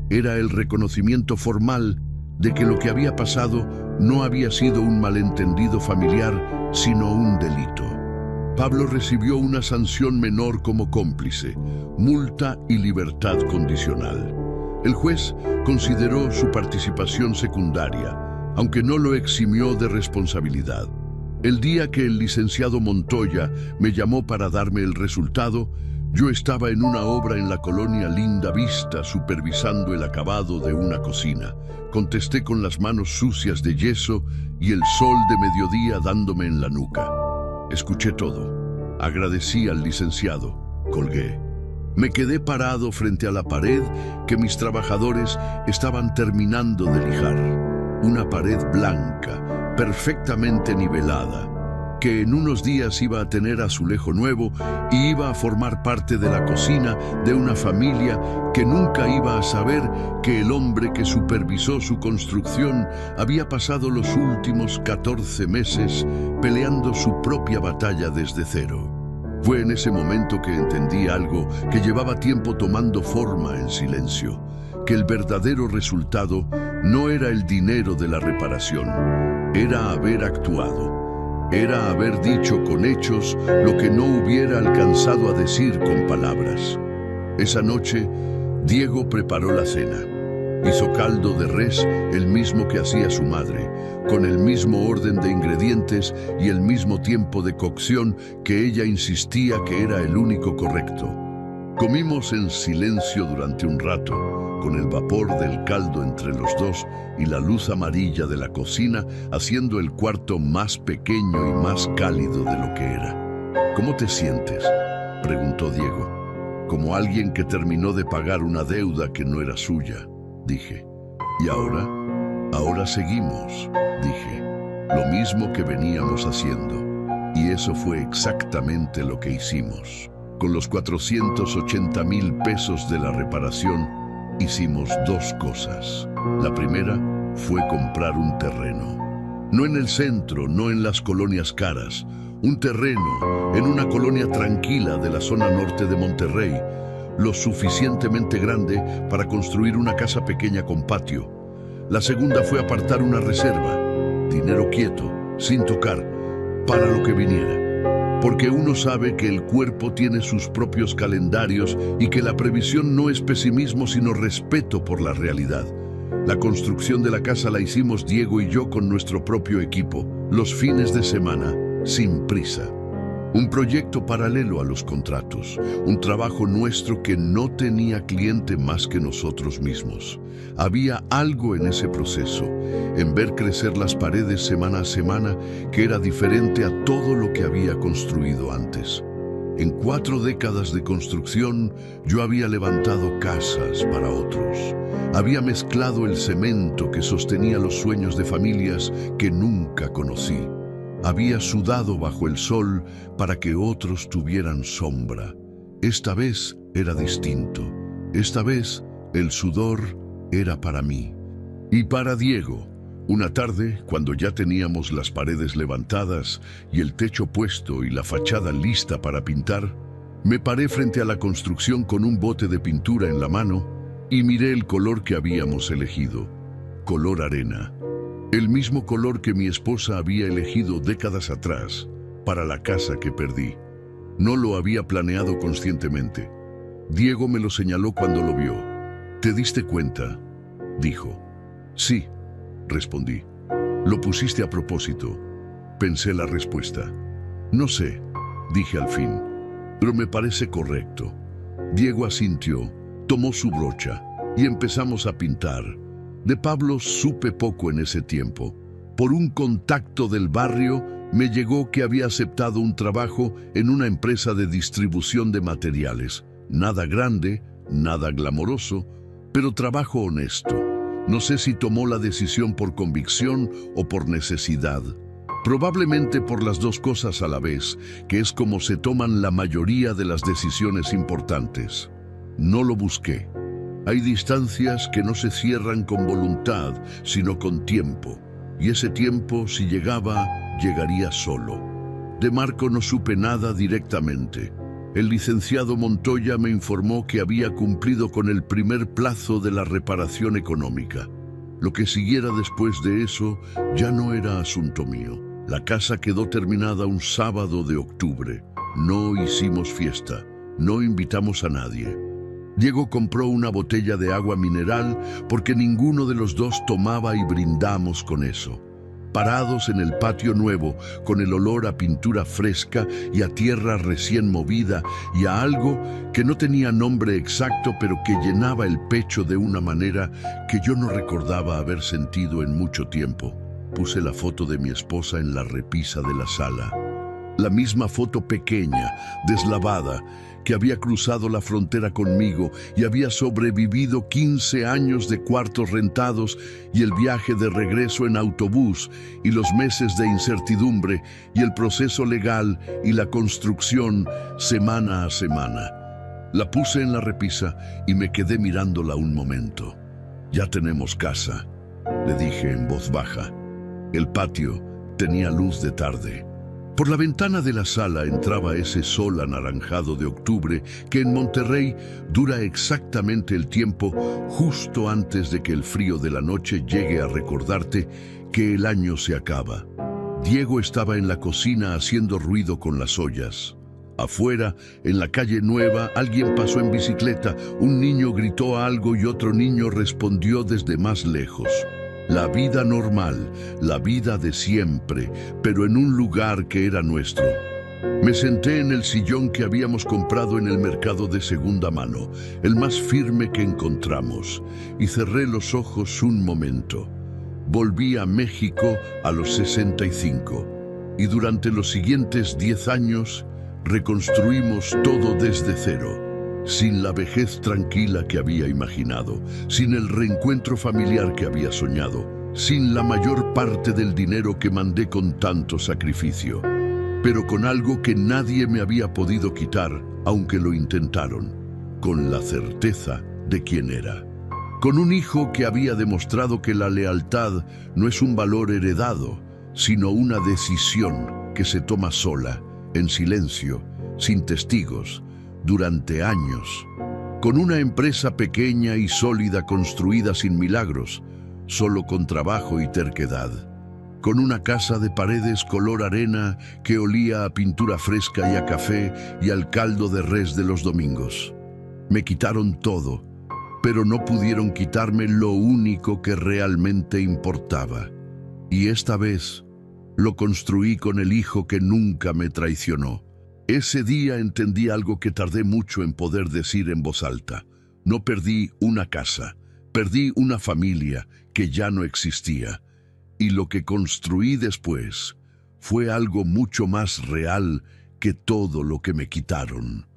Era el reconocimiento formal de que lo que había pasado no había sido un malentendido familiar, sino un delito. Pablo recibió una sanción menor como cómplice, multa y libertad condicional. El juez consideró su participación secundaria, aunque no lo eximió de responsabilidad. El día que el licenciado Montoya me llamó para darme el resultado, yo estaba en una obra en la colonia Linda Vista supervisando el acabado de una cocina. Contesté con las manos sucias de yeso y el sol de mediodía dándome en la nuca. Escuché todo. Agradecí al licenciado. Colgué. Me quedé parado frente a la pared que mis trabajadores estaban terminando de lijar. Una pared blanca, perfectamente nivelada, que en unos días iba a tener azulejo nuevo y iba a formar parte de la cocina de una familia que nunca iba a saber que el hombre que supervisó su construcción había pasado los últimos 14 meses peleando su propia batalla desde cero. Fue en ese momento que entendí algo que llevaba tiempo tomando forma en silencio, que el verdadero resultado no era el dinero de la reparación, era haber actuado. Era haber dicho con hechos lo que no hubiera alcanzado a decir con palabras. Esa noche, Diego preparó la cena. Hizo caldo de res, el mismo que hacía su madre, con el mismo orden de ingredientes y el mismo tiempo de cocción que ella insistía que era el único correcto. Comimos en silencio durante un rato, con el vapor del caldo entre los dos y la luz amarilla de la cocina haciendo el cuarto más pequeño y más cálido de lo que era. ¿Cómo te sientes?, preguntó Diego. Como alguien que terminó de pagar una deuda que no era suya, dije. ¿Y ahora? Ahora seguimos, dije. Lo mismo que veníamos haciendo. Y eso fue exactamente lo que hicimos. Con los 480,000 pesos de la reparación, hicimos dos cosas. La primera fue comprar un terreno. No en el centro, no en las colonias caras. Un terreno en una colonia tranquila de la zona norte de Monterrey, lo suficientemente grande para construir una casa pequeña con patio. La segunda fue apartar una reserva, dinero quieto, sin tocar, para lo que viniera. Porque uno sabe que el cuerpo tiene sus propios calendarios y que la previsión no es pesimismo sino respeto por la realidad. La construcción de la casa la hicimos Diego y yo con nuestro propio equipo, los fines de semana, sin prisa. Un proyecto paralelo a los contratos, un trabajo nuestro que no tenía cliente más que nosotros mismos. Había algo en ese proceso, en ver crecer las paredes semana a semana, que era diferente a todo lo que había construido antes. En 4 décadas de construcción, yo había levantado casas para otros. Había mezclado el cemento que sostenía los sueños de familias que nunca conocí. Había sudado bajo el sol para que otros tuvieran sombra. Esta vez era distinto. Esta vez el sudor era para mí. Y para Diego. Una tarde, cuando ya teníamos las paredes levantadas y el techo puesto y la fachada lista para pintar, me paré frente a la construcción con un bote de pintura en la mano y miré el color que habíamos elegido. Color arena. El mismo color que mi esposa había elegido décadas atrás para la casa que perdí. No lo había planeado conscientemente. Diego me lo señaló cuando lo vio. ¿Te diste cuenta?, dijo. Sí, respondí. Lo pusiste a propósito. Pensé la respuesta. No sé, dije al fin, pero me parece correcto. Diego asintió, tomó su brocha y empezamos a pintar. De Pablo supe poco en ese tiempo. Por un contacto del barrio me llegó que había aceptado un trabajo en una empresa de distribución de materiales. Nada grande, nada glamoroso, pero trabajo honesto. No sé si tomó la decisión por convicción o por necesidad. Probablemente por las dos cosas a la vez, que es como se toman la mayoría de las decisiones importantes. No lo busqué. Hay distancias que no se cierran con voluntad, sino con tiempo. Y ese tiempo, si llegaba, llegaría solo. De Marco no supe nada directamente. El licenciado Montoya me informó que había cumplido con el primer plazo de la reparación económica. Lo que siguiera después de eso ya no era asunto mío. La casa quedó terminada un sábado de octubre. No hicimos fiesta, no invitamos a nadie. Diego compró una botella de agua mineral porque ninguno de los dos tomaba y brindamos con eso. Parados en el patio nuevo, con el olor a pintura fresca y a tierra recién movida y a algo que no tenía nombre exacto pero que llenaba el pecho de una manera que yo no recordaba haber sentido en mucho tiempo. Puse la foto de mi esposa en la repisa de la sala. La misma foto pequeña, deslavada, que había cruzado la frontera conmigo y había sobrevivido 15 años de cuartos rentados y el viaje de regreso en autobús y los meses de incertidumbre y el proceso legal y la construcción semana a semana. La puse en la repisa y me quedé mirándola un momento. «Ya tenemos casa», le dije en voz baja. El patio tenía luz de tarde. Por la ventana de la sala entraba ese sol anaranjado de octubre que en Monterrey dura exactamente el tiempo justo antes de que el frío de la noche llegue a recordarte que el año se acaba. Diego estaba en la cocina haciendo ruido con las ollas. Afuera, en la calle Nueva, alguien pasó en bicicleta, un niño gritó algo y otro niño respondió desde más lejos. La vida normal, la vida de siempre, pero en un lugar que era nuestro. Me senté en el sillón que habíamos comprado en el mercado de segunda mano, el más firme que encontramos, y cerré los ojos un momento. Volví a México a los 65, y durante los siguientes 10 años reconstruimos todo desde cero. Sin la vejez tranquila que había imaginado, sin el reencuentro familiar que había soñado, sin la mayor parte del dinero que mandé con tanto sacrificio, pero con algo que nadie me había podido quitar, aunque lo intentaron, con la certeza de quién era. Con un hijo que había demostrado que la lealtad no es un valor heredado, sino una decisión que se toma sola, en silencio, sin testigos, durante años, con una empresa pequeña y sólida construida sin milagros, solo con trabajo y terquedad, con una casa de paredes color arena que olía a pintura fresca y a café y al caldo de res de los domingos. Me quitaron todo, pero no pudieron quitarme lo único que realmente importaba. Y esta vez lo construí con el hijo que nunca me traicionó. Ese día entendí algo que tardé mucho en poder decir en voz alta. No perdí una casa, perdí una familia que ya no existía. Y lo que construí después fue algo mucho más real que todo lo que me quitaron.